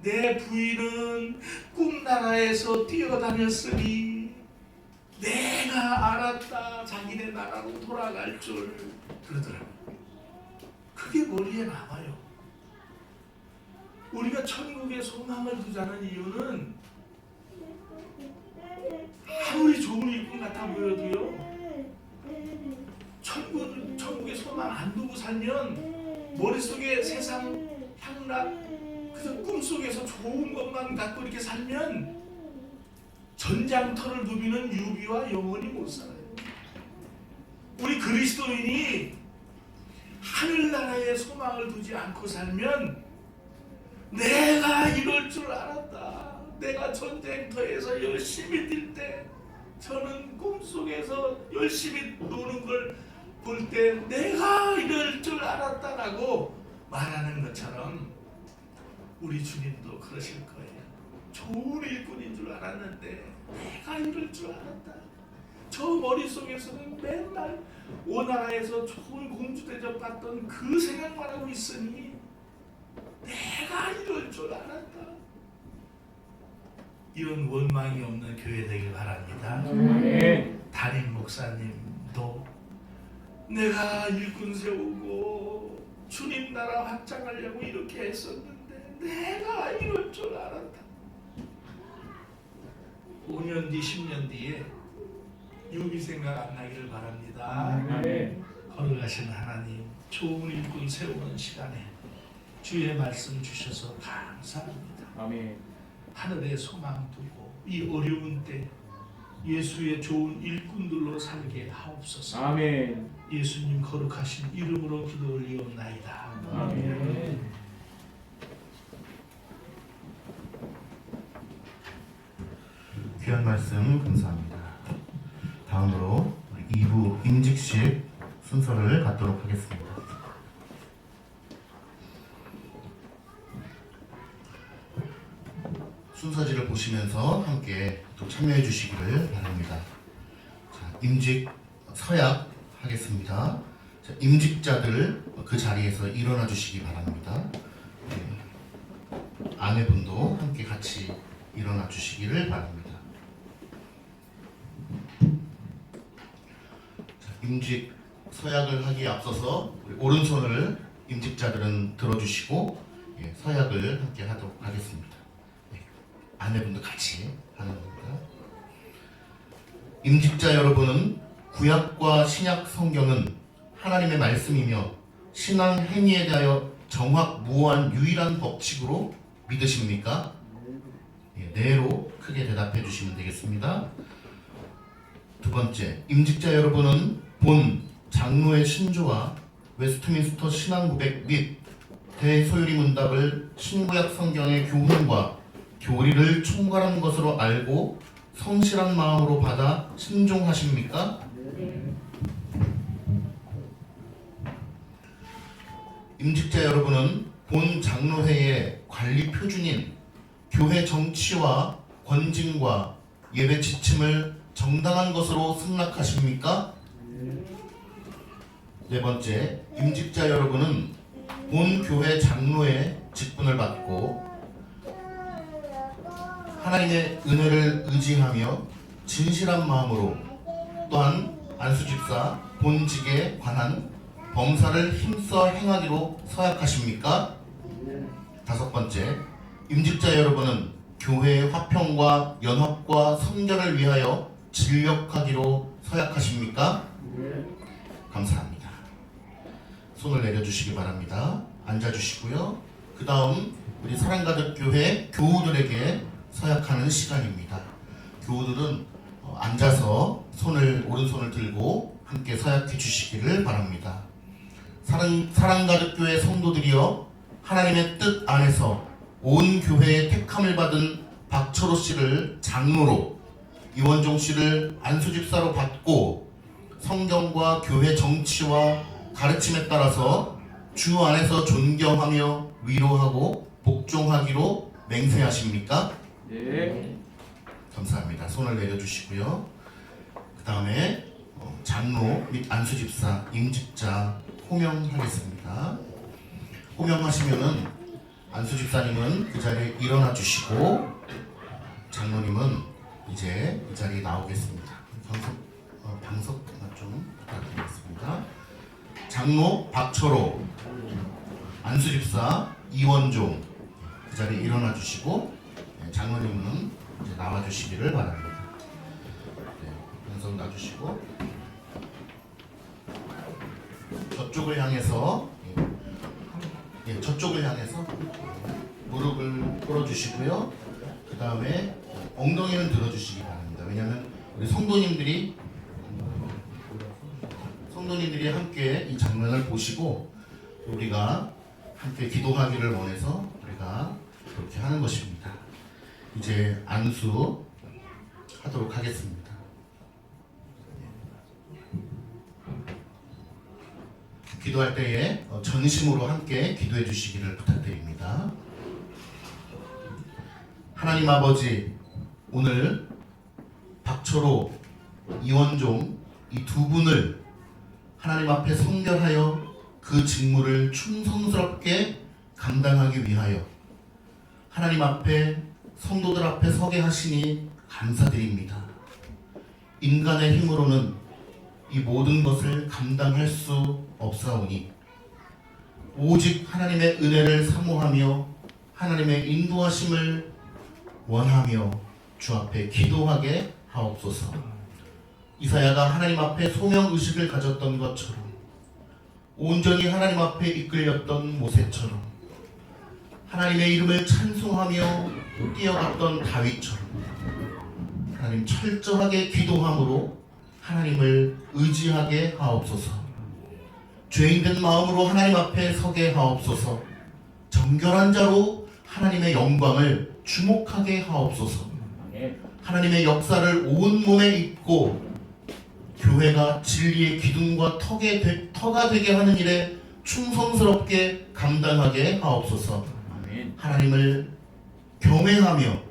내 부인은 꿈나라에서 뛰어다녔으니 내가 알았다. 자기네 나라로 돌아갈 줄. 그러더라고요. 그게 머리에 남아요. 우리가 천국에 소망을 두자는 이유는 아무리 좋은 일꾼 같아 보여도요, 천국에 소망 안 두고 살면 머릿속에 세상 향락 그래서 꿈속에서 좋은 것만 갖고 이렇게 살면 전장터를 누비는 유비와 영원히 못 살아요. 우리 그리스도인이 하늘나라에 소망을 두지 않고 살면 내가 이럴 줄 알았다. 내가 전쟁터에서 열심히 뛸 때 저는 꿈속에서 열심히 노는 걸 볼 때 내가 이럴 줄 알았다라고 말하는 것처럼 우리 주님도 그러실 거예요. 좋은 일꾼인 줄 알았는데 내가 이럴 줄 알았다. 저 머릿속에서는 맨날 오나라에서 좋은 공주 대접 받던 그 생각만 하고 있으니 내가 이럴 줄 알았다. 이런 원망이 없는 교회 되길 바랍니다. 담임 목사님도 내가 일꾼 세우고 주님 나라 확장하려고 이렇게 했었는데 내가 이럴 줄 알았다. 5년 뒤 10년 뒤에 유비 생각 안 나기를 바랍니다. 걸어가신 하나님, 좋은 일꾼 세우는 시간에 주의 말씀 주셔서 감사합니다. 아멘. 하늘에 소망 두고 이 어려운 때 예수의 좋은 일꾼들로 살게 하옵소서. 아멘. 예수님 거룩하신 이름으로 기도 올리옵나이다. 아멘. 귀한 말씀 감사합니다. 다음으로 2부 임직식 순서를 갖도록 하겠습니다. 순서지를 보시면서 함께 또 참여해 주시기를 바랍니다. 자, 임직 서약 하겠습니다. 자, 임직자들 그 자리에서 일어나 주시기 바랍니다. 네. 아내분도 함께 같이 일어나 주시기를 바랍니다. 자, 임직 서약을 하기에 앞서서 우리 오른손을 임직자들은 들어주시고 서약을 함께 하도록 하겠습니다. 아내분도 같이 하는 겁니다. 임직자 여러분은 구약과 신약 성경은 하나님의 말씀이며 신앙 행위에 대하여 정확무한 유일한 법칙으로 믿으십니까? 네로 크게 대답해 주시면 되겠습니다. 두 번째, 임직자 여러분은 본 장로의 신조와 웨스트민스터 신앙 고백 및 대소유리 문답을 신구약 성경의 교훈과 교리를 총괄한 것으로 알고 성실한 마음으로 받아 순종하십니까? 임직자 여러분은 본 장로회의 관리 표준인 교회 정치와 권징과 예배 지침을 정당한 것으로 승낙하십니까? 네 번째, 임직자 여러분은 본 교회 장로의 직분을 받고 하나님의 은혜를 의지하며 진실한 마음으로 또한 안수집사 본직에 관한 범사를 힘써 행하기로 서약하십니까? 다섯 번째, 임직자 여러분은 교회의 화평과 연합과 선결을 위하여 진력하기로 서약하십니까? 감사합니다. 손을 내려주시기 바랍니다. 앉아주시고요. 그 다음 우리 사랑가득교회 교우들에게 서약하는 시간입니다. 교우들은 앉아서 오른손을 들고 함께 서약해 주시기를 바랍니다. 사랑가득교회 성도들이여, 하나님의 뜻 안에서 온 교회의 택함을 받은 박철호 씨를 장로로, 이원종 씨를 안수집사로 받고 성경과 교회 정치와 가르침에 따라서 주 안에서 존경하며 위로하고 복종하기로 맹세하십니까? 네. 감사합니다. 손을 내려주시고요. 그 다음에 장로 및 안수집사, 임직자 호명하겠습니다. 호명하시면은 안수집사님은 그 자리에 일어나 주시고 장로님은 이제 이 자리에 나오겠습니다. 방석 좀 부탁드리겠습니다. 장로 박철호, 안수집사 이원종 그 자리에 일어나 주시고 장로님은 이제 나와 주시기를 바랍니다. 방석 놔주시고 저쪽을 향해서 무릎을 꿇어주시고요. 그 다음에 엉덩이는 들어주시기 바랍니다. 왜냐하면 우리 성도님들이 함께 이 장면을 보시고 우리가 함께 기도하기를 원해서 우리가 그렇게 하는 것입니다. 이제 안수 하도록 하겠습니다. 기도할 때에 전심으로 함께 기도해 주시기를 부탁드립니다. 하나님 아버지, 오늘 박철호, 이원종 이 두 분을 하나님 앞에 성결하여 그 직무를 충성스럽게 감당하기 위하여 하나님 앞에 성도들 앞에 서게 하시니 감사드립니다. 인간의 힘으로는 이 모든 것을 감당할 수 없사오니 오직 하나님의 은혜를 사모하며 하나님의 인도하심을 원하며 주 앞에 기도하게 하옵소서. 이사야가 하나님 앞에 소명의식을 가졌던 것처럼 온전히 하나님 앞에 이끌렸던 모세처럼 하나님의 이름을 찬송하며 뛰어갔던 다윗처럼 하나님 철저하게 기도함으로 하나님을 의지하게 하옵소서. 죄인된 마음으로 하나님 앞에 서게 하옵소서. 정결한 자로 하나님의 영광을 주목하게 하옵소서. 하나님의 역사를 온몸에 입고 교회가 진리의 기둥과 터가 되게 하는 일에 충성스럽게 감당하게 하옵소서. 하나님을 경외하며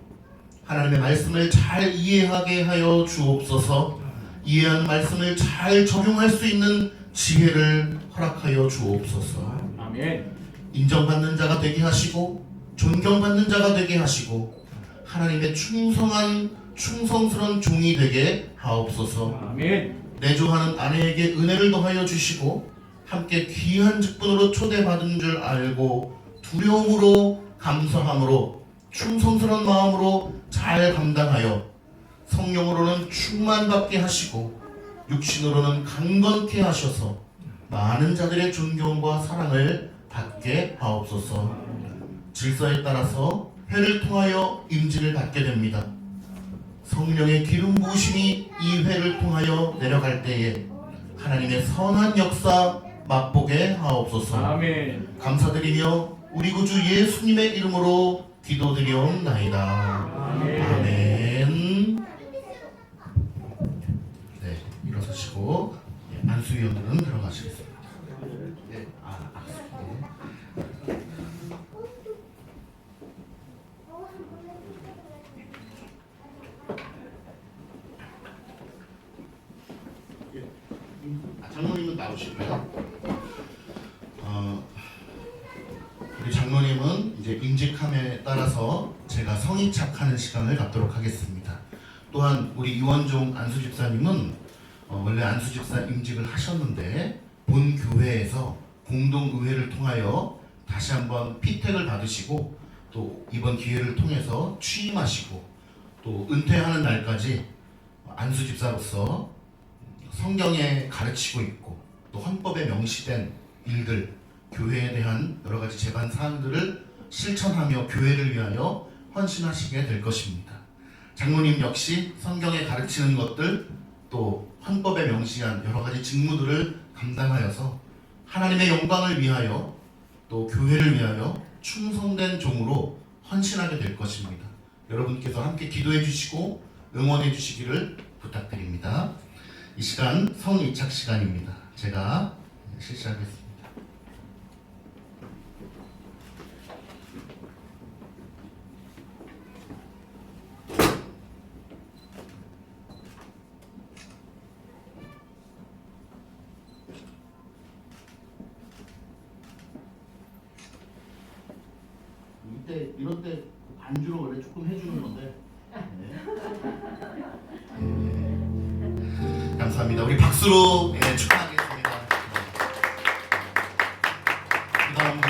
하나님의 말씀을 잘 이해하게 하여 주옵소서. 이해한 말씀을 잘 적용할 수 있는 지혜를 허락하여 주옵소서. 아멘. 인정받는 자가 되게 하시고 존경받는 자가 되게 하시고 하나님의 충성스러운 종이 되게 하옵소서. 아멘. 내조하는 아내에게 은혜를 더하여 주시고 함께 귀한 직분으로 초대받은 줄 알고 두려움으로 감사함으로 충성스러운 마음으로 잘 감당하여 성령으로는 충만받게 하시고 육신으로는 강건케 하셔서 많은 자들의 존경과 사랑을 받게 하옵소서. 질서에 따라서 회를 통하여 임지를 받게 됩니다. 성령의 기름 부으심이 이 회를 통하여 내려갈 때에 하나님의 선한 역사 맛보게 하옵소서. 아멘. 감사드리며 우리 구주 예수님의 이름으로 기도드리옵나이다. 아멘. 아멘. 네, 일어서시고 안수위원들은 들어가시겠습니다. 네, 장로님은 나오시고요. 우리 장로님은 이제 임직함에 따라서 제가 성의착하는 시간을 갖도록 하겠습니다. 또한 우리 이원종 안수집사님은 원래 안수집사 임직을 하셨는데 본 교회에서 공동의회를 통하여 다시 한번 피택을 받으시고 또 이번 기회를 통해서 취임하시고 또 은퇴하는 날까지 안수집사로서 성경에 가르치고 있고 또 헌법에 명시된 일들, 교회에 대한 여러 가지 제반 사항들을 실천하며 교회를 위하여 헌신하시게 될 것입니다. 장로님 역시 성경에 가르치는 것들 또 헌법에 명시한 여러 가지 직무들을 감당하여서 하나님의 영광을 위하여 또 교회를 위하여 충성된 종으로 헌신하게 될 것입니다. 여러분께서 함께 기도해 주시고 응원해 주시기를 부탁드립니다. 이 시간 성이착 시간입니다. 제가 실시하겠습니다. 이럴 때 반주로 원래 조금 해주는 건데. 네. 감사합니다. 우리 박수로 축하하겠습니다. 그 다음은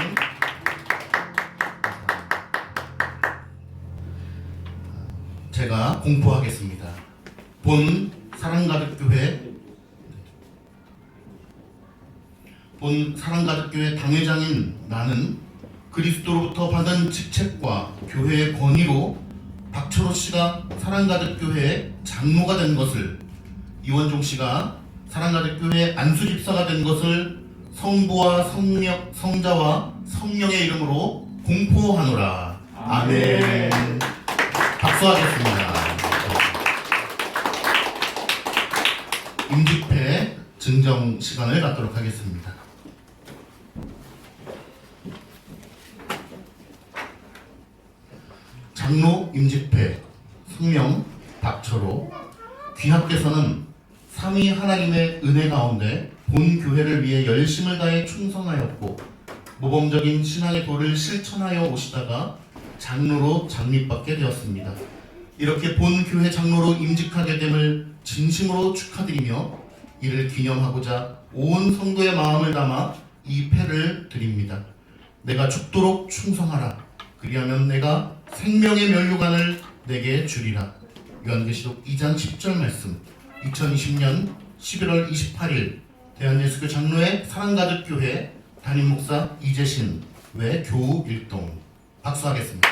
제가 공포하겠습니다. 본 사랑가득교회 당회장인 나는 그리스도로부터 받은 직책과 교회의 권위로 박철호 씨가 사랑가득교회의 장로가 된 것을, 이원종 씨가 사랑가득교회의 안수집사가 된 것을 성부와 성자와 성령의 이름으로 공포하노라. 아멘. 박수하겠습니다. 임직회 증정 시간을 갖도록 하겠습니다. 장로 임직회 성명 박철호 귀하께서는 삼위 하나님의 은혜 가운데 본 교회를 위해 열심을 다해 충성하였고 모범적인 신앙의 도를 실천하여 오시다가 장로로 장립받게 되었습니다. 이렇게 본 교회 장로로 임직하게 됨을 진심으로 축하드리며 이를 기념하고자 온 성도의 마음을 담아 이 패를 드립니다. 내가 죽도록 충성하라. 그리하면 내가 생명의 면류관을 내게 주리라. 요한계시록 2장 10절 말씀. 2020년 11월 28일 대한예수교 장로회 사랑가득교회 담임목사 이재신 외 교우 일동. 박수하겠습니다.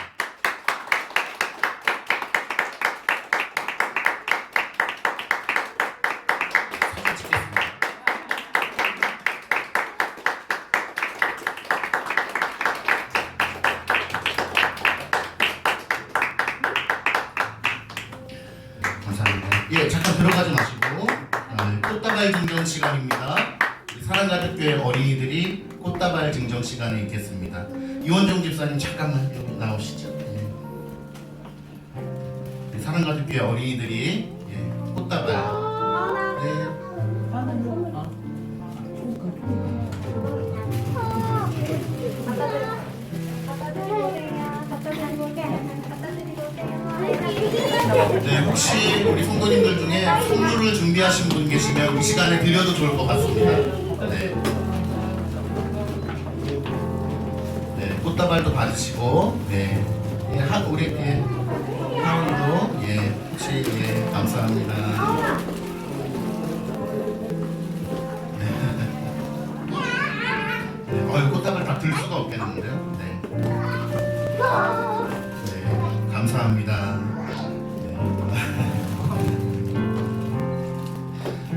감사합니다. 예, 잠깐 들어가지 마시고 꽃다발 증정 시간입니다. 사랑가득교회 어린이들이 꽃다발 증정 시간에 있겠습니다. 이원종 집사님 잠깐만 좀 나오시죠. 사랑가득교회 어린이들이 꽃다발. 네. 네, 혹시 우리 성도님들 중에 선물을 준비하신 분 계시면 이 시간에 드려도 좋을 것 같습니다. 네. 네, 꽃다발도 받으시고, 네. 예, 우리 하은도 혹시 감사합니다. 네. 네, 꽃다발 다 들 수가 없겠는데요. 네. 네, 감사합니다.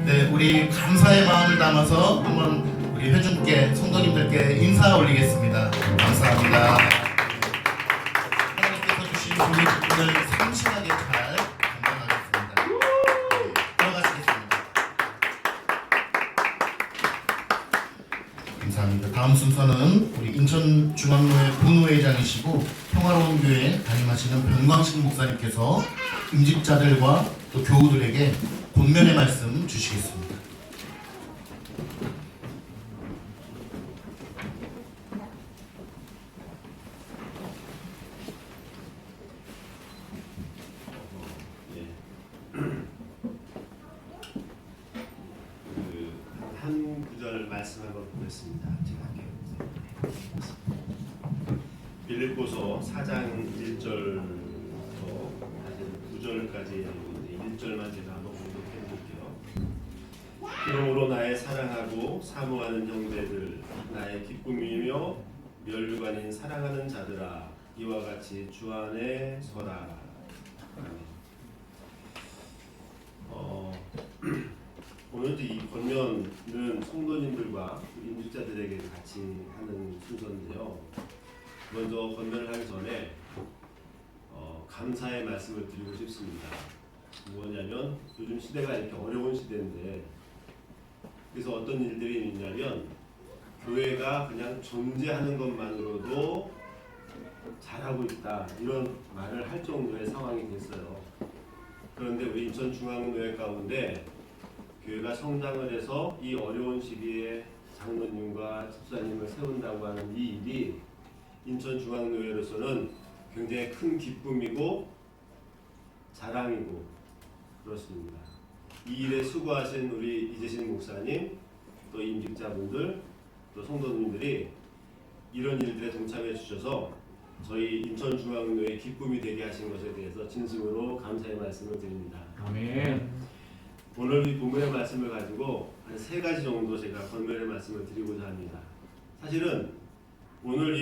네, 우리 감사의 마음을 담아서 한번 우리 회중께 성도님들께 인사 올리겠습니다. 감사합니다. 하나님께서 주신 우리 오늘 성실하게 잘 감당하겠습니다. 네, 들어가시겠습니다. 감사합니다. 다음 순서는 우리 인천중앙교회 본회장이시고 평화로운 교회 담임하시는 변광식 목사님께서 임직자들과 또 교우들에게 본면의 말씀 주시겠습니다. 한 구절 말씀 한번 보겠습니다. 제가 할게요. 빌립보서 4장 1절부터 9절까지 1절만 제가 한번 공독해 볼게요. 그러므로 나의 사랑하고 사모하는 형제들, 나의 기쁨이며 면류관인 사랑하는 자들아, 이와 같이 주 안에 서라. 오늘 이 권면은 성도님들과 임직자들에게 같이 하는 순서인데요. 먼저 권면을 하기 전에 감사의 말씀을 드리고 싶습니다. 뭐냐면 요즘 시대가 이렇게 어려운 시대인데, 그래서 어떤 일들이 있냐면 교회가 그냥 존재하는 것만으로도 잘하고 있다, 이런 말을 할 정도의 상황이 됐어요. 그런데 우리 인천중앙교회 가운데 교회가 성장을 해서 이 어려운 시기에 장로님과 집사님을 세운다고 하는 이 일이 인천중앙교회로서는 굉장히 큰 기쁨이고 자랑이고 그렇습니다. 이 일에 수고하신 우리 이재신 목사님, 또 임직자분들, 또 성도님들이 이런 일들에 동참해 주셔서 저희 인천중앙교회의 기쁨이 되게 하신 것에 대해서 진심으로 감사의 말씀을 드립니다. 아멘. 오늘 이 본문의 말씀을 가지고 한 3가지 정도 제가 권면의 말씀을 드리고자 합니다. 사실은 오늘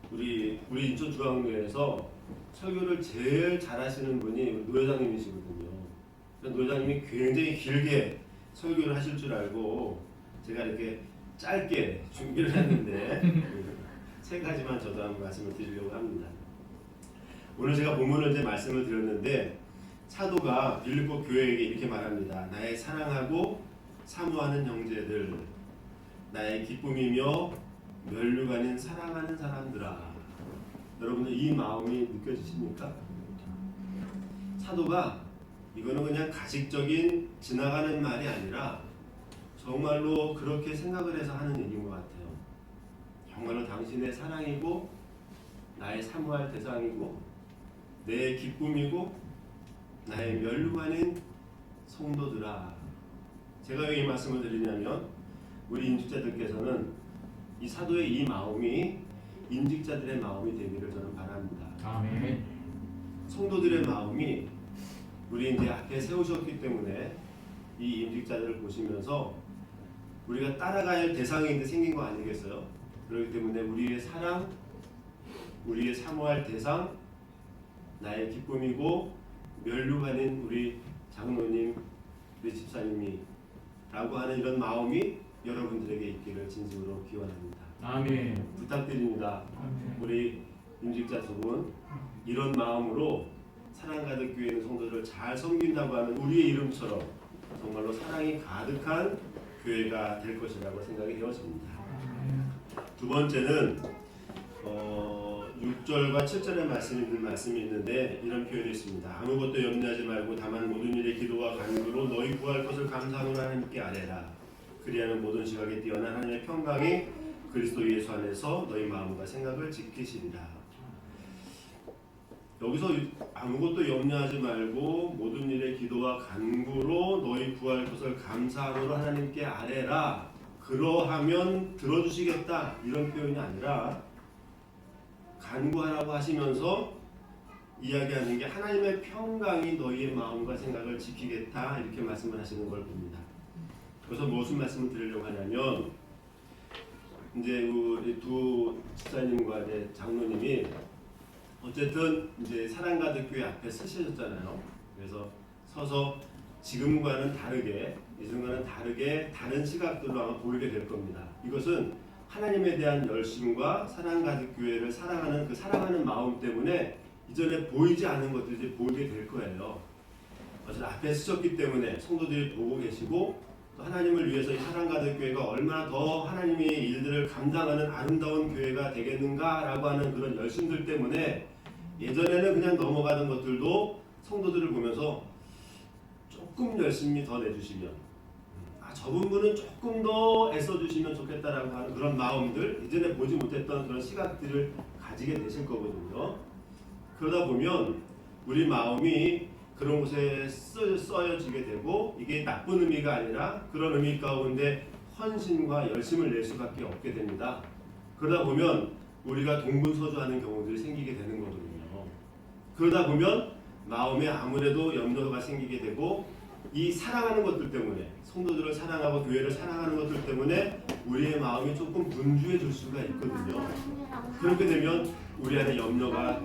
우리 인천중앙교회에서 설교를 제일 잘하시는 분이 노회장님이시거든요. 노회장님이 굉장히 길게 설교를 하실 줄 알고 제가 이렇게 짧게 준비를 했는데 3가지만 저도 한번 말씀을 드리려고 합니다. 오늘 제가 본문을 이제 말씀을 드렸는데, 사도가 빌립보 교회에게 이렇게 말합니다. 나의 사랑하고 사모하는 형제들, 나의 기쁨이며 면류관인 사랑하는 사람들아. 여러분들 이 마음이 느껴지십니까? 사도가 이거는 그냥 가식적인 지나가는 말이 아니라 정말로 그렇게 생각을 해서 하는 얘기인 것 같아요. 정말로 당신의 사랑이고 나의 사모할 대상이고 내 기쁨이고 나의 면류관인 성도들아. 제가 왜 이 말씀을 드리냐면, 우리 임직자들께서는 이 사도의 이 마음이 임직자들의 마음이 되기를 저는 바랍니다. 아멘. 성도들의 마음이 우리 이제 앞에 세우셨기 때문에 이 임직자들을 보시면서 우리가 따라가야 할 대상이 생긴 거 아니겠어요? 그렇기 때문에 우리의 사랑, 우리의 사모할 대상, 나의 기쁨이고 면류관인 우리 장로님, 우리 집사님이 라고 하는 이런 마음이 여러분들에게 있기를 진심으로 기원합니다. 아멘. 부탁드립니다. 아멘. 우리 임직자 두 분, 이런 마음으로 사랑 가득 교회 있는 성도들을 잘 섬긴다고 하는 우리의 이름처럼 정말로 사랑이 가득한 교회가 될 것이라고 생각이 되었습니다. 두 번째는 6절과 7절의 말씀이 있는데 이런 표현이 있습니다. 아무것도 염려하지 말고 다만 모든 일에 기도와 간구로 너희 구할 것을 감사함으로 하나님께 아뢰라. 그리하면 모든 시각에 뛰어난 하나님의 평강이 그리스도 예수 안에서 너희 마음과 생각을 지키시리라. 여기서 아무것도 염려하지 말고 모든 일에 기도와 간구로 너희 구할 것을 감사함으로 하나님께 아뢰라. 그러하면 들어주시겠다. 이런 표현이 아니라 간구하라고 하시면서 이야기하는 게 하나님의 평강이 너희의 마음과 생각을 지키겠다. 이렇게 말씀을 하시는 걸 봅니다. 그래서 무슨 말씀을 드리려고 하냐면 이제 우리 두 집사님과 이제 장로님이 어쨌든 이제 사랑가득교회 앞에 서시셨잖아요. 그래서 서서 지금과는 다르게 예전과는 다르게 다른 시각들로 아마 보이게 될 겁니다. 이것은 하나님에 대한 열심과 사랑가득교회를 사랑하는 그 사랑하는 마음 때문에 이전에 보이지 않은 것들이 보이게 될 거예요. 그래서 앞에 서셨기 때문에 성도들이 보고 계시고 또 하나님을 위해서 이 사랑가득교회가 얼마나 더 하나님의 일들을 감당하는 아름다운 교회가 되겠는가라고 하는 그런 열심들 때문에 예전에는 그냥 넘어가던 것들도 성도들을 보면서 조금 열심히 더 내주시면 저 부분은 조금 더 애써주시면 좋겠다라고 하는 그런 마음들 이전에 보지 못했던 그런 시각들을 가지게 되실 거거든요. 그러다 보면 우리 마음이 그런 곳에 써여지게 되고 이게 나쁜 의미가 아니라 그런 의미 가운데 헌신과 열심을 낼 수밖에 없게 됩니다. 그러다 보면 우리가 동분서주하는 경우들이 생기게 되는 거거든요. 그러다 보면 마음에 아무래도 염려가 생기게 되고 이 사랑하는 것들 때문에 성도들을 사랑하고 교회를 사랑하는 것들 때문에 우리의 마음이 조금 분주해질 수가 있거든요. 그렇게 되면 우리 안에 염려가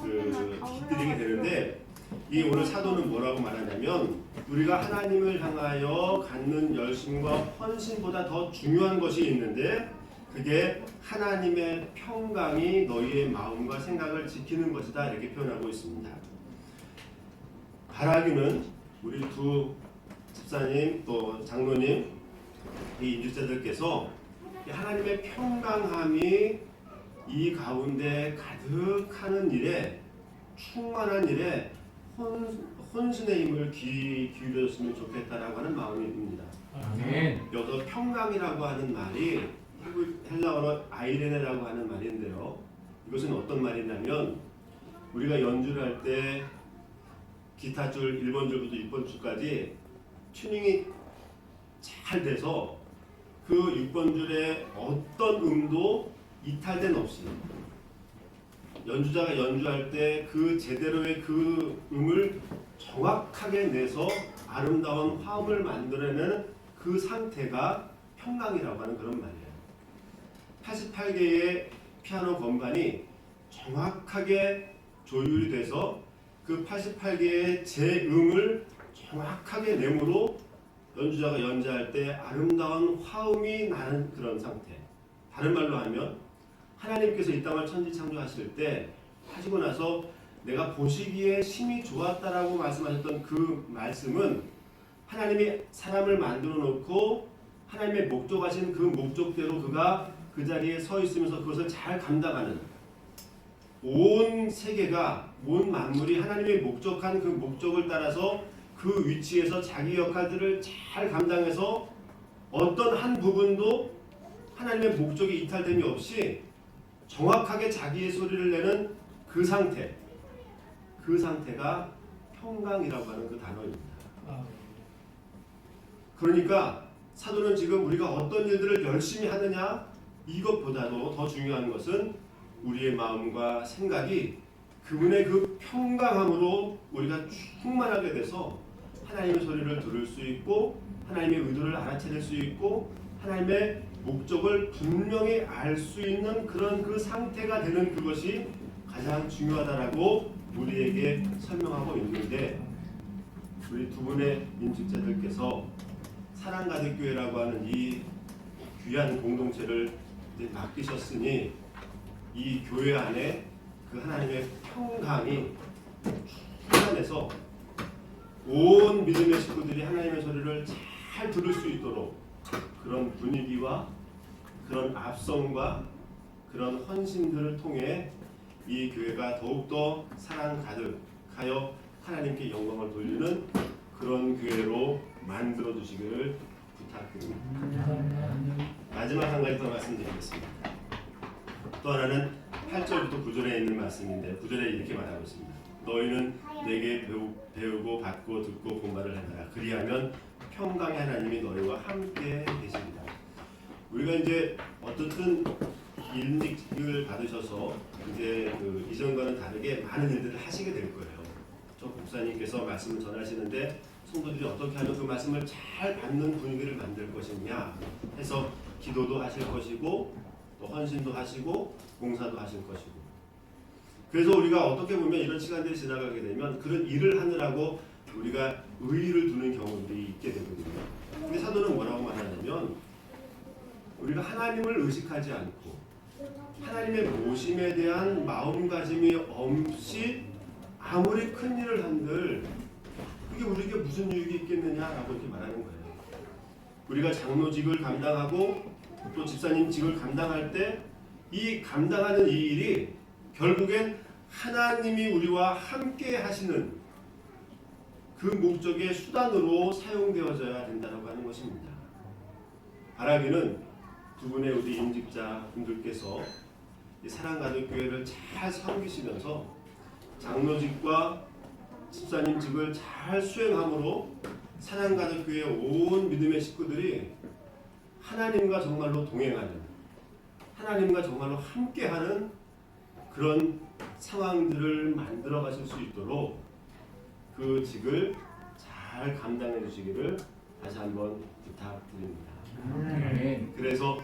깃들이게 되는데 이 오늘 사도는 뭐라고 말하냐면 우리가 하나님을 향하여 갖는 열심과 헌신보다 더 중요한 것이 있는데 그게 하나님의 평강이 너희의 마음과 생각을 지키는 것이다 이렇게 표현하고 있습니다. 바라기는 우리 두 집사님 또 장로님 이 인주자들께서 하나님의 평강함이 이 가운데 가득하는 일에 충만한 일에 혼신의 힘을 기울였으면 좋겠다라고 하는 마음이 듭니다. 아멘. 여기서 평강이라고 하는 말이 헬라어로 아이레네라고 하는 말인데요. 이것은 어떤 말이냐면 우리가 연주를 할 때 기타 줄 1번 줄부터 6번 줄까지 튜닝이 잘 돼서 그 6번 줄에 어떤 음도 이탈된 없이 연주자가 연주할 때 그 제대로의 그 음을 정확하게 내서 아름다운 화음을 만들어내는 그 상태가 평강이라고 하는 그런 말이에요. 88개의 피아노 건반이 정확하게 조율이 돼서 그 88개의 제음을 정확하게 내므로 연주자가 연주할 때 아름다운 화음이 나는 그런 상태. 다른 말로 하면 하나님께서 이 땅을 천지창조하실 때 하시고 나서 내가 보시기에 심히 좋았다라고 말씀하셨던 그 말씀은 하나님이 사람을 만들어 놓고 하나님의 목적하신 그 목적대로 그가 그 자리에 서 있으면서 그것을 잘 감당하는 온 세계가 온 만물이 하나님의 목적한 그 목적을 따라서 그 위치에서 자기 역할들을 잘 감당해서 어떤 한 부분도 하나님의 목적이 이탈됨이 없이 정확하게 자기의 소리를 내는 그 상태, 그 상태가 평강이라고 하는 그 단어입니다. 그러니까 사도는 지금 우리가 어떤 일들을 열심히 하느냐 이것보다도 더 중요한 것은 우리의 마음과 생각이 그분의 그 평강함으로 우리가 충만하게 돼서 하나님의 소리를 들을 수 있고 하나님의 의도를 알아차릴 수 있고 하나님의 목적을 분명히 알 수 있는 그런 그 상태가 되는 그것이 가장 중요하다라고 우리에게 설명하고 있는데 우리 두 분의 임직자들께서 사랑가득교회라고 하는 이 귀한 공동체를 이제 맡기셨으니 이 교회 안에 그 하나님의 평강이 충만해서 온 믿음의 식구들이 하나님의 소리를 잘 들을 수 있도록 그런 분위기와 그런 압성과 그런 헌신들을 통해 이 교회가 더욱더 사랑 가득하여 하나님께 영광을 돌리는 그런 교회로 만들어 주시기를 부탁드립니다. 마지막 한 가지 더 말씀드리겠습니다. 또 하나는 8절부터 9절에 있는 말씀인데 9절에 이렇게 말하고 있습니다. 너희는 내게 배우고 받고 듣고 본받을 하라. 그리하면 평강의 하나님이 너희와 함께 계시리라. 우리가 이제 어떻든 일직을 받으셔서 이제 그 이전과는 다르게 많은 일들을 하시게 될 거예요. 저 목사님께서 말씀을 전하시는데 성도들이 어떻게 하면 그 말씀을 잘 받는 분위기를 만들 것이냐 해서 기도도 하실 것이고 또 헌신도 하시고 봉사도 하실 것이고, 그래서 우리가 어떻게 보면 이런 시간들이 지나가게 되면 그런 일을 하느라고 우리가 의의를 두는 경우들이 있게 되거든요. 근데 사도는 뭐라고 말하냐면 우리가 하나님을 의식하지 않고 하나님의 모심에 대한 마음가짐이 없이 아무리 큰 일을 한들 그게 우리에게 무슨 유익이 있겠느냐라고 이렇게 말하는 거예요. 우리가 장로직을 감당하고 또 집사님직을 감당할 때 이 감당하는 이 일이 결국엔 하나님이 우리와 함께 하시는 그 목적의 수단으로 사용되어져야 된다고 하는 것입니다. 바라기는 두 분의 우리 임직자 분들께서 사랑가족교회를 잘 섬기시면서 장로직과 집사님직을 잘 수행함으로 사랑가족교회 온 믿음의 식구들이 하나님과 정말로 동행하는, 하나님과 정말로 함께하는 그런 상황들을 만들어 가실 수 있도록 그 직을 잘 감당해 주시기를 다시 한번 부탁드립니다. 그래서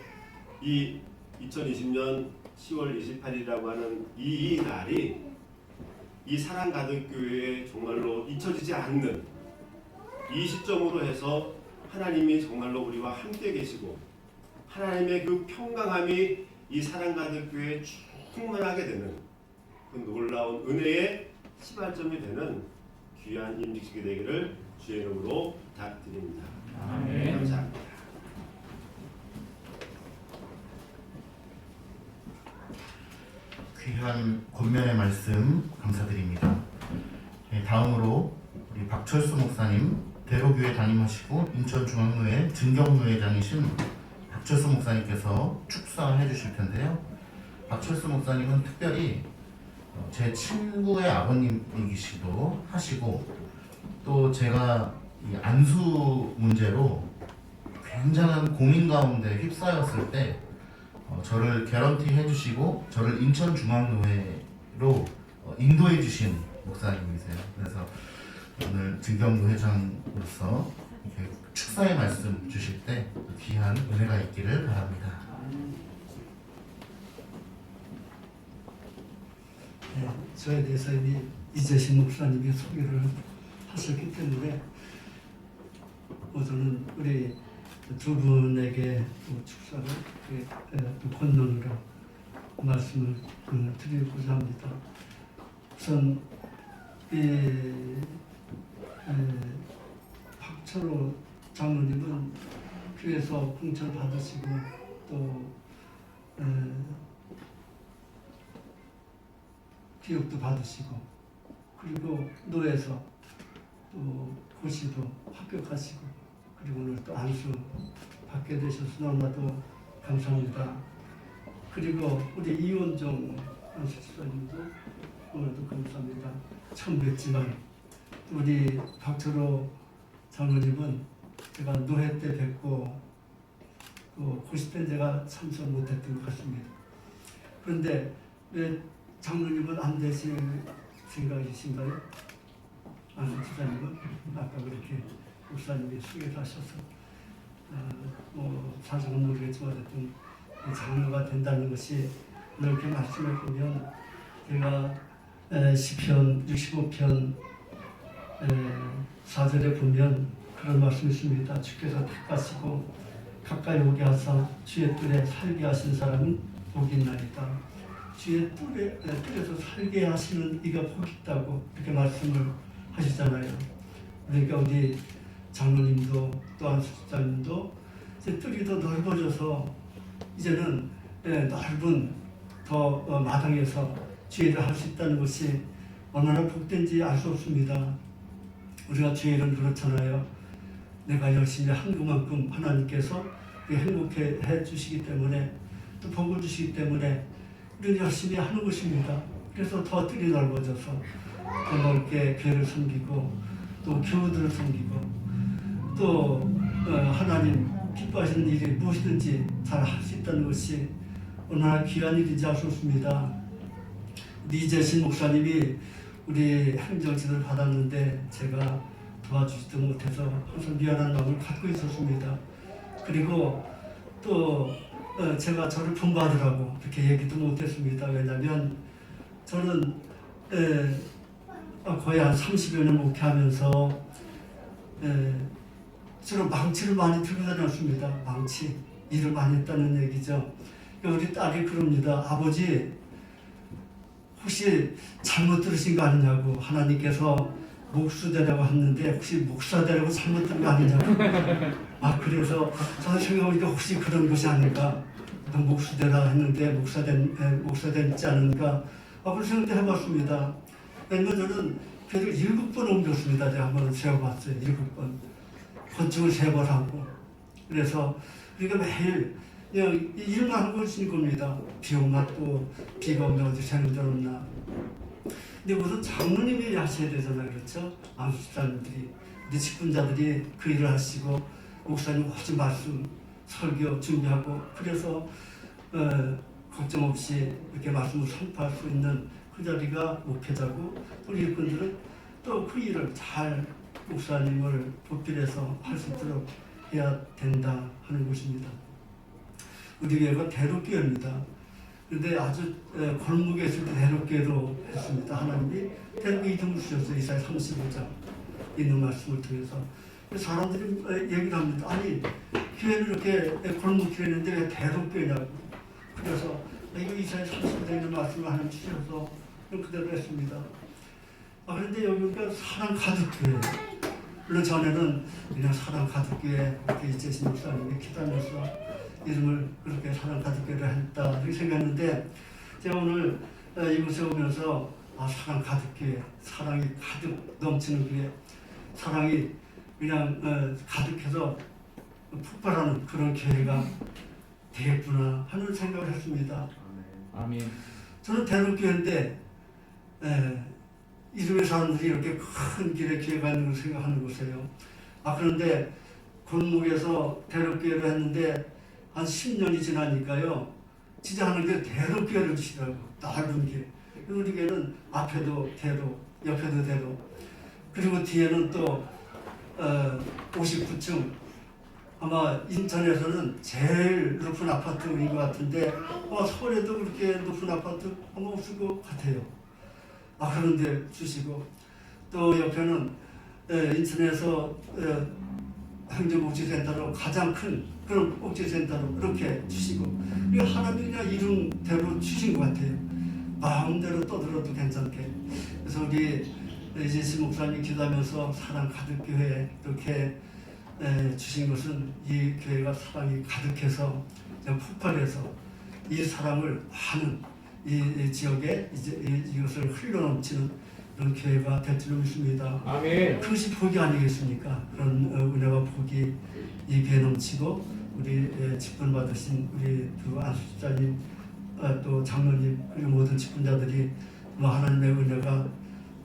이 2020년 10월 28일이라고 하는 이 날이 이 사랑가족교회에 정말로 잊혀지지 않는 이 시점으로 해서 하나님이 정말로 우리와 함께 계시고 하나님의 그 평강함이 이 사랑가족교회에 충만하게 되는 그 놀라운 은혜의 시발점이 되는 귀한 임직식이 되기를 주의 이름으로 부탁드립니다. 아멘. 감사합니다. 귀한 권면의 말씀 감사드립니다. 네, 다음으로 우리 박철수 목사님, 대로교회 담임하시고 인천중앙교회 증경노회장이신 박철수 목사님께서 축사해 주실 텐데요. 박철수 목사님은 특별히 제 친구의 아버님이시기도 하시고 또 제가 이 안수 문제로 굉장한 고민 가운데 휩싸였을 때 저를 개런티 해주시고 저를 인천중앙노회로 인도해 주신 목사님이세요. 그래서 오늘 증경노 회장으로서 이렇게 축사의 말씀 주실 때 귀한 은혜가 있기를 바랍니다. 네, 저에 대해서 이미 이재신 목사님이 소개를 하셨기 때문에 저는 우리 두 분에게 축사를 또 권면으로 말씀을 드리고자 합니다. 우선 박철호 장로님은 교회에서 공천 받으시고 또 교육도 받으시고 그리고 노회에서 또 고시도 합격하시고 그리고 오늘 또 안수 받게 되셔서 너무나도 감사합니다. 그리고 우리 이원정 안수집사님도 오늘도 감사합니다. 처음 뵙지만 우리 박철호 장로님은 제가 노회 때 뵙고 고시 때 제가 참석 못했던 것 같습니다. 그런데 왜 장로님은 안 되실 생각이신가요? 안수집사님은 아까 그렇게 목사님이 소개를 하셔서 사실은 모르겠지만 어쨌든 장로가 된다는 것이 이렇게 말씀을 보면 제가 시편 65편 4절에 보면 그런 말씀이 있습니다. 주께서 택하시고 가까이 오게 하사 주의 뜰에 살게 하신 사람은 복이 있나이다. 주의 뜰에서 살게 하시는 이가 복이 있다고 이렇게 말씀을 하시잖아요. 그러니까 우리 장로님도 또 안수집사님도 이제 뜰이 더 넓어져서 이제는 넓은 더 마당에서 주의를 할 수 있다는 것이 얼마나 복된지 알 수 없습니다. 우리가 주의는 그렇잖아요. 내가 열심히 한 그만큼 하나님께서 행복해 해 주시기 때문에 또 복을 주시기 때문에 우리는 열심히 하는 것입니다. 그래서 더 뜰이 넓어져서 더 넓게 교회를 섬기고 또 교우들을 섬기고 또 하나님 기뻐하시는 일이 무엇이든지 잘 할 수 있다는 것이 얼마나 귀한 일인지 알 수 없습니다. 이재신 목사님이 우리 행정지를 받았는데 제가 도와주지도 못해서 항상 미안한 마음을 갖고 있었습니다. 그리고 또 제가 저를 본받으라고 그렇게 얘기도 못했습니다. 왜냐하면 저는 거의 한 30여 년 목회하면서 주로 망치를 많이 들고 다녔습니다. 망치, 일을 많이 했다는 얘기죠. 우리 딸이 그럽니다. 아버지 혹시 잘못 들으신 거 아니냐고, 하나님께서 목수되라고 했는데 혹시 목사되라고 잘못 들은 거 아니냐고. 그래서 저는 생각해보니까 혹시 그런 것이 아닐까, 목수되라 했는데 목사되지 않은가, 그런 생각도 해봤습니다. 왜냐면 저는 교회를 7번 옮겼습니다. 제가 한번 세워봤어요. 7번. 건축을 3번 하고. 그래서 우리가 매일 그냥 일만 하고 있을 겁니다. 비 오나 또 비가 오면 어디 새는 데 없나. 근데 무슨 장로님이 하셔야 되잖아요. 그렇죠? 안수사님들이, 우리 직분자들이 그 일을 하시고 목사님 오직 말씀, 설교 준비하고, 그래서 걱정 없이 이렇게 말씀을 선포할 수 있는 그 자리가 목회자고, 우리 일꾼들은 또 그 일을 잘 목사님을 보필해서 할 수 있도록 해야 된다 하는 것입니다. 우리 교회가 대로교회입니다. 그런데 아주 골목에 있을 때 대로교회로 했습니다. 하나님이 대로교회 이름을 주셨어요. 이사야 35장 있는 말씀을 통해서. 사람들이 얘기를 합니다. 아니, 교회는 이렇게 골목교회인데 왜 대로교회냐고. 그래서 이거 이사야 35장에 있는 말씀을 하나님 주셔서 그대로 했습니다. 그런데 여기가 사랑 가득교회. 물론 전에는 그냥 사랑 가득교회 이렇게 이재신 목사님이 기다려서 이름을 그렇게 사랑 가득교회를 했다 이렇게 생각했는데, 제가 오늘 이곳에 오면서 사랑 가득교회, 사랑이 가득 넘치는 교회, 사랑이 그냥 가득해서 폭발하는 그런 교회가 되겠구나 하는 생각을 했습니다. 아멘. 저는 대로교회인데 이름의 사람들이 이렇게 큰 길에 교회가 있는 걸 생각하는 것이에요. 그런데 골목에서 대로교회를 했는데 한 10년이 지나니까요, 진짜 하나님께 대로교회를 주시더라고요. 넓은 길. 우리 교회는 앞에도 대로, 옆에도 대로, 그리고 뒤에는 또 59층, 아마 인천에서는 제일 높은 아파트인 것 같은데 서울에도 그렇게 높은 아파트 아마 없을 것 같아요. 그런데 주시고, 또 옆에는 인천에서 행정복지센터로 가장 큰 그런 복지센터로 그렇게 주시고, 이거 하나님이 그냥 이름대로 주신 것 같아요. 마음대로 떠들어도 괜찮게. 그래서 우리 이재신 목사님 기도하면서 사랑 가득교회 이렇게 주신 것은 이 교회가 사랑이 가득해서 폭발해서 이 사랑을 많은 이 지역에 이것을 흘러넘치는 그런 교회가 될 줄 믿습니다. 아멘. 그것이 복이 아니겠습니까? 그런 은혜와 복이 이 교회에 넘치고, 우리 직분 받으신 우리 두 안수집사님, 또 장로님, 그리고 모든 직분자들이 하나님의 은혜가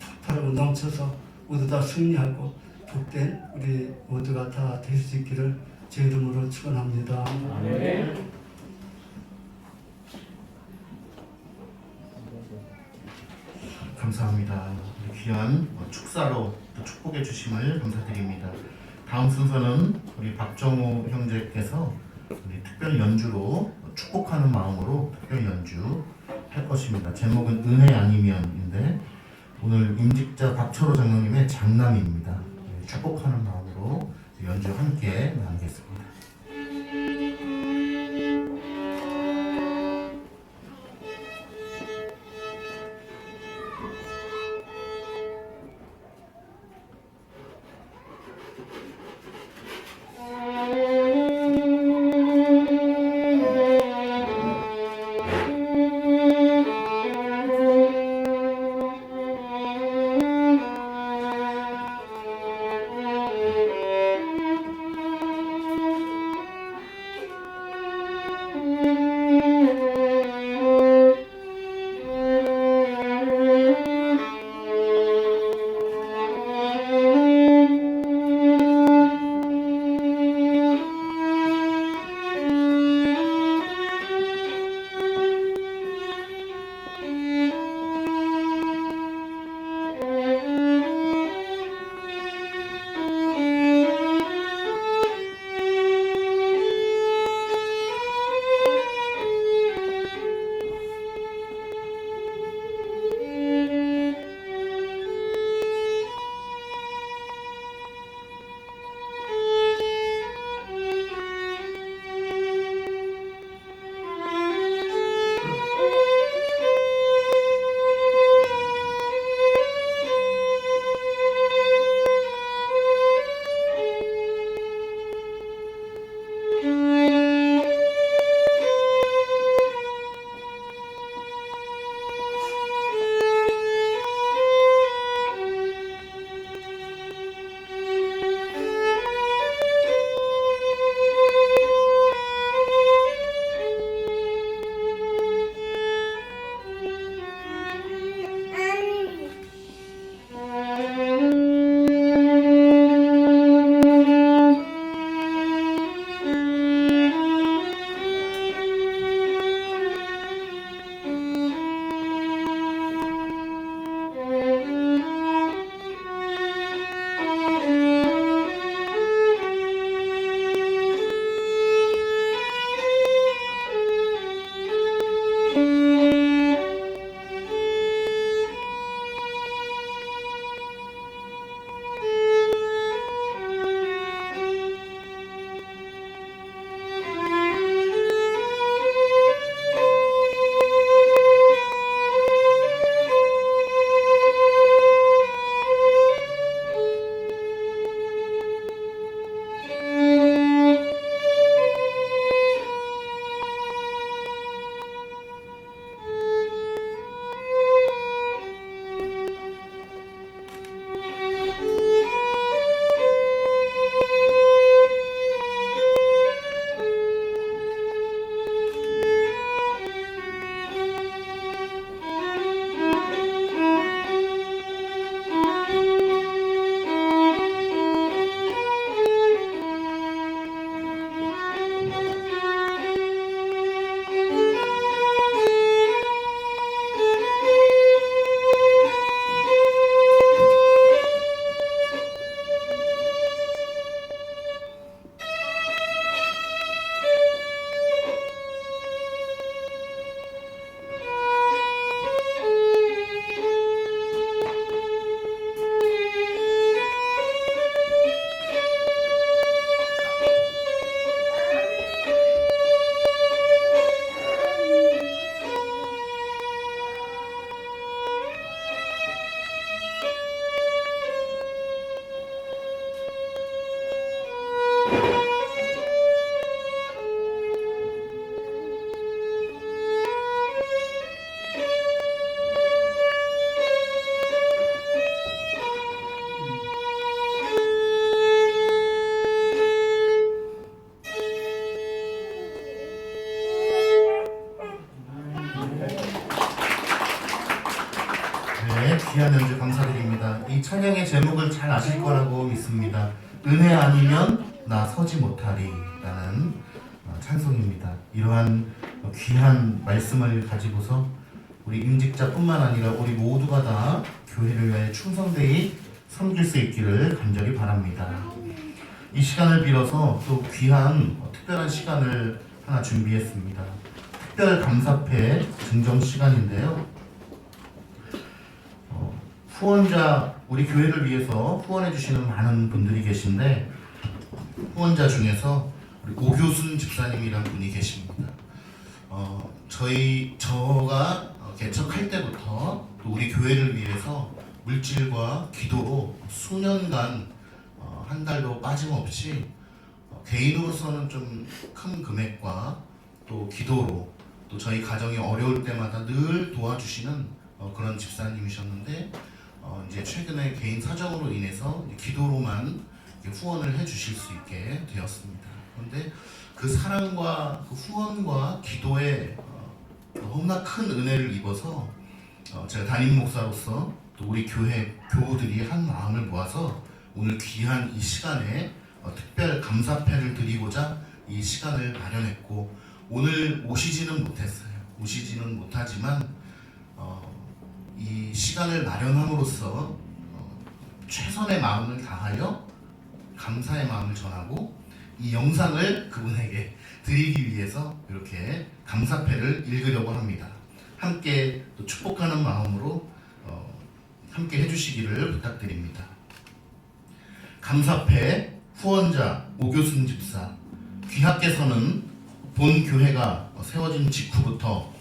폭발하고 넘쳐서 모두 다 승리하고 복된 우리 모두가 다 될 수 있기를 제 이름으로 축원합니다. 아멘. 감사합니다. 귀한 축사로 또 축복해 주심을 감사드립니다. 다음 순서는 우리 박정호 형제께서 우리 특별 연주로 축복하는 마음으로 특별 연주 할 것입니다. 제목은 은혜 아니면인데, 오늘 임직자 박철호 장로님의 장남입니다. 축복하는 마음으로 연주 함께 나누겠습니다. 찬양의 제목을 잘 아실 거라고 믿습니다. 은혜 아니면 나 서지 못하리 라는 찬송입니다. 이러한 귀한 말씀을 가지고서 우리 임직자뿐만 아니라 우리 모두가 다 교회를 위해 충성되이 섬길 수 있기를 간절히 바랍니다. 이 시간을 빌어서 또 귀한 특별한 시간을 하나 준비했습니다. 특별 감사패 증정 시간인데요. 후원자, 우리 교회를 위해서 후원해 주시는 많은 분들이 계신데 후원자 중에서 우리 오교순 집사님이라는 분이 계십니다. 저가 개척할 때부터 또 우리 교회를 위해서 물질과 기도로 수년간 한 달도 빠짐없이 개인으로서는 좀 큰 금액과 또 기도로 또 저희 가정이 어려울 때마다 늘 도와주시는 그런 집사님이셨는데 이제 최근에 개인 사정으로 인해서 기도로만 후원을 해주실 수 있게 되었습니다. 그런데 그 사랑과 그 후원과 기도에 너무나 큰 은혜를 입어서 제가 담임 목사로서 또 우리 교회 교우들이 한 마음을 모아서 오늘 귀한 이 시간에 특별 감사패를 드리고자 이 시간을 마련했고 오늘 오시지는 못했어요. 오시지는 못하지만 이 시간을 마련함으로써 최선의 마음을 다하여 감사의 마음을 전하고 이 영상을 그분에게 드리기 위해서 이렇게 감사패를 읽으려고 합니다. 함께 또 축복하는 마음으로 함께 해주시기를 부탁드립니다. 감사패 후원자 오교순 집사, 귀하께서는 본 교회가 세워진 직후부터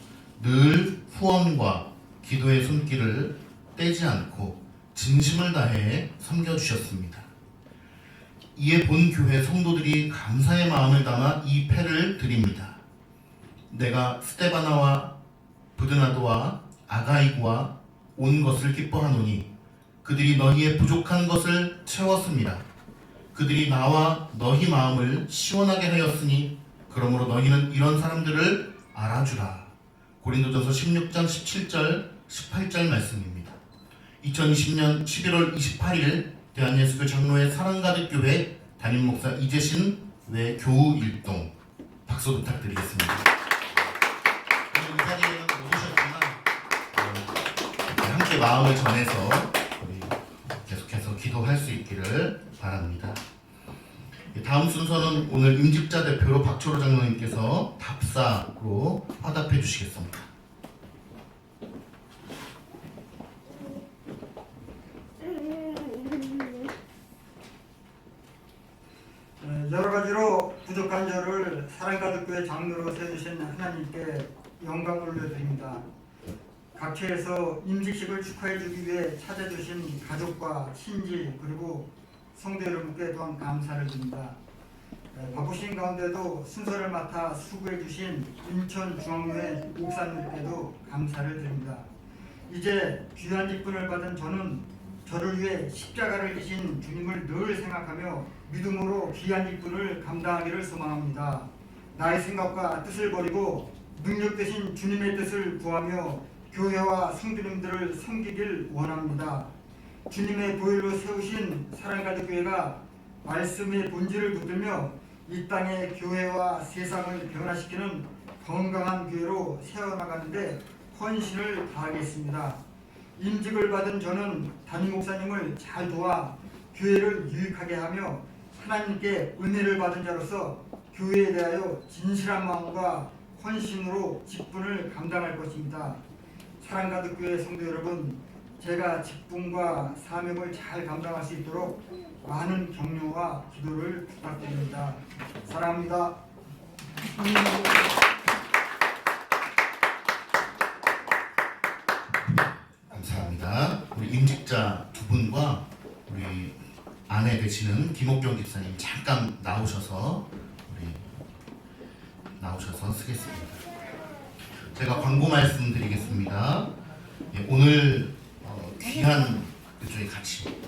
늘 후원과 기도의 손길을 떼지 않고 진심을 다해 섬겨주셨습니다. 이에 본 교회 성도들이 감사의 마음을 담아 이 패를 드립니다. 내가 스테바나와 부드나도와 아가이고와 온 것을 기뻐하노니 그들이 너희의 부족한 것을 채웠습니다. 그들이 나와 너희 마음을 시원하게 하였으니 그러므로 너희는 이런 사람들을 알아주라. 고린도전서 16장 17절 18절 말씀입니다. 2020년 11월 28일 대한예수교 장로회 사랑가득교회 담임 목사 이재신 외 교우 일동 박수 부탁드리겠습니다. 오늘 이 자리에는 못 오셨지만 함께 마음을 전해서 우리 계속해서 기도할 수 있기를 바랍니다. 다음 순서는 오늘 임직자 대표로 박초로 장로님께서 답사로 화답해 주시겠습니다. 여러 가지로 부족한 저를 사랑가득교회 장로로 세우신 하나님께 영광을 올려드립니다. 각처에서 임직식을 축하해주기 위해 찾아주신 가족과 친지 그리고 성도 여러분께 또한 감사를 드립니다. 바쁘신 가운데도 순서를 맡아 수고해주신 인천중앙교회 목사님께도 감사를 드립니다. 이제 귀한 직분을 받은 저는 저를 위해 십자가를 지신 주님을 늘 생각하며 믿음으로 귀한 직분을 감당하기를 소망합니다. 나의 생각과 뜻을 버리고 능력 되신 주님의 뜻을 구하며 교회와 성도님들을 섬기길 원합니다. 주님의 보혈로 세우신 사랑가득교회가 말씀의 본질을 붙들며 이 땅의 교회와 세상을 변화시키는 건강한 교회로 세워나가는데 헌신을 다하겠습니다. 임직을 받은 저는 담임 목사님을 잘 도와 교회를 유익하게 하며 하나님께 은혜를 받은 자로서 교회에 대하여 진실한 마음과 헌신으로 직분을 감당할 것입니다. 사랑가득교회 성도 여러분, 제가 직분과 사명을 잘 감당할 수 있도록 많은 격려와 기도를 부탁드립니다. 사랑합니다. 감사합니다. 우리 임직자 두 분과 우리 아내 되시는 김옥경 집사님 잠깐 나오셔서 쓰겠습니다. 제가 광고 말씀드리겠습니다. 오늘 귀한 그쪽에 같이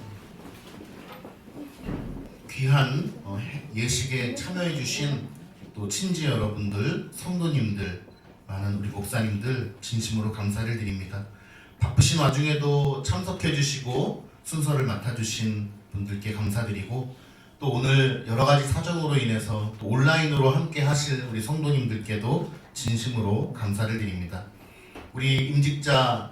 귀한 예식에 참여해주신 또 친지 여러분들, 성도님들, 많은 우리 목사님들 진심으로 감사를 드립니다. 바쁘신 와중에도 참석해주시고 순서를 맡아주신 분들께 감사드리고 또 오늘 여러 가지 사정으로 인해서 또 온라인으로 함께 하실 우리 성도님들께도 진심으로 감사를 드립니다. 우리 임직자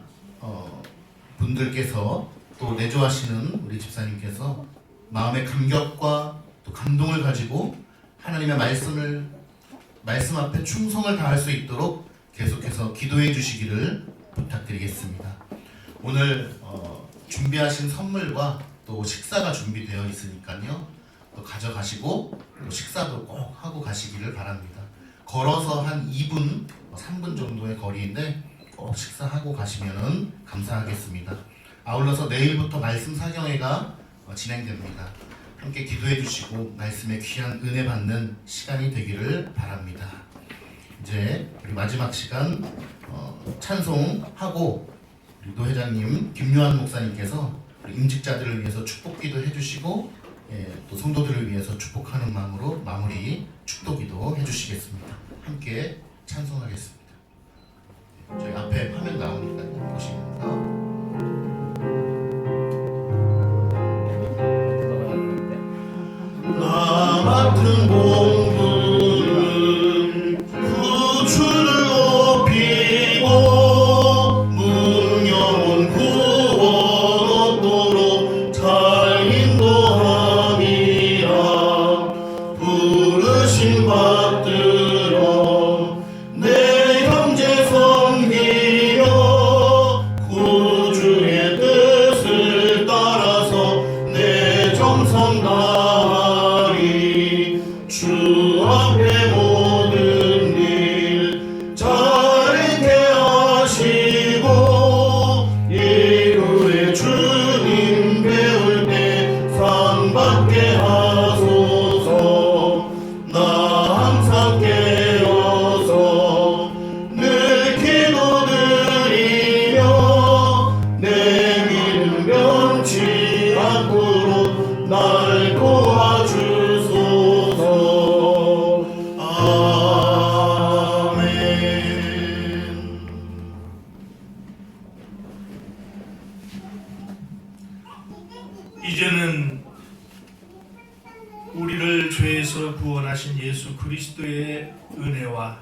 분들께서 또 내조하시는 우리 집사님께서 마음의 감격과 또 감동을 가지고 하나님의 말씀 앞에 충성을 다할 수 있도록 계속해서 기도해 주시기를 부탁드리겠습니다. 오늘 준비하신 선물과 또 식사가 준비되어 있으니까요. 또 가져가시고 또 식사도 꼭 하고 가시기를 바랍니다. 걸어서 한 2분, 3분 정도의 거리인데 꼭 식사하고 가시면 감사하겠습니다. 아울러서 내일부터 말씀 사경회가 진행됩니다. 함께 기도해 주시고 말씀의 귀한 은혜 받는 시간이 되기를 바랍니다. 이제 우리 마지막 시간 찬송하고 우리 노 회장님, 김요한 목사님께서 우리 임직자들을 위해서 축복기도 해주시고 또 성도들을 위해서 축복하는 마음으로 마무리 축도기도 해주시겠습니다. 함께 찬송하겠습니다. 저희 앞에 화면 나오니까 보시면서 나 맡은 공부는 구주를 높이고 문명은 구원 얻도록 잘 인도함이라. 부르심 받들어 내 형제 섬기며 구주의 뜻을 따라서 내 정성 다하리. 주 앞에 모든 일 잘게 하시고 이후에 주님 배울 때 상 받게 하소서. 나 항상 깨어서 늘 기도드리며 내 믿음 변치 않도록 날 도와주소서. 아멘. 이제는 우리를 죄에서 구원하신 예수 그리스도의 은혜와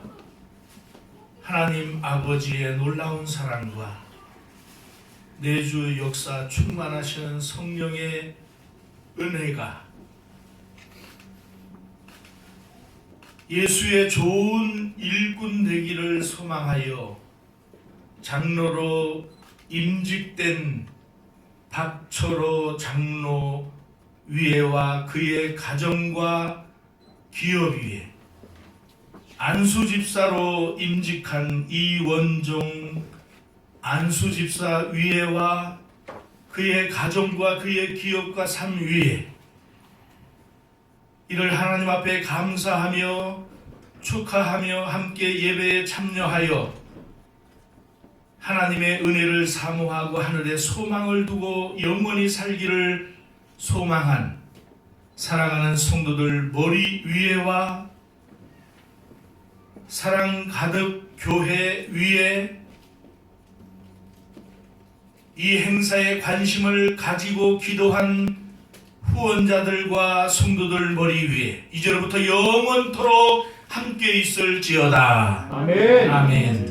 하나님 아버지의 놀라운 사랑과 내주 역사 충만하시는 성령의 은혜가 예수의 좋은 일꾼 되기를 소망하여 장로로 임직된 박철호 장로 위에와 그의 가정과 기업 위에, 안수 집사로 임직한 이원종 안수 집사 위에와 그의 가정과 그의 기업과 삶 위에 이를 하나님 앞에 감사하며 축하하며 함께 예배에 참여하여 하나님의 은혜를 사모하고 하늘에 소망을 두고 영원히 살기를 소망한 사랑하는 성도들 머리 위에와 사랑 가득 교회 위에 이 행사에 관심을 가지고 기도한 후원자들과 성도들 머리 위에 이제로부터 영원토록 함께 있을지어다. 아멘. 아멘.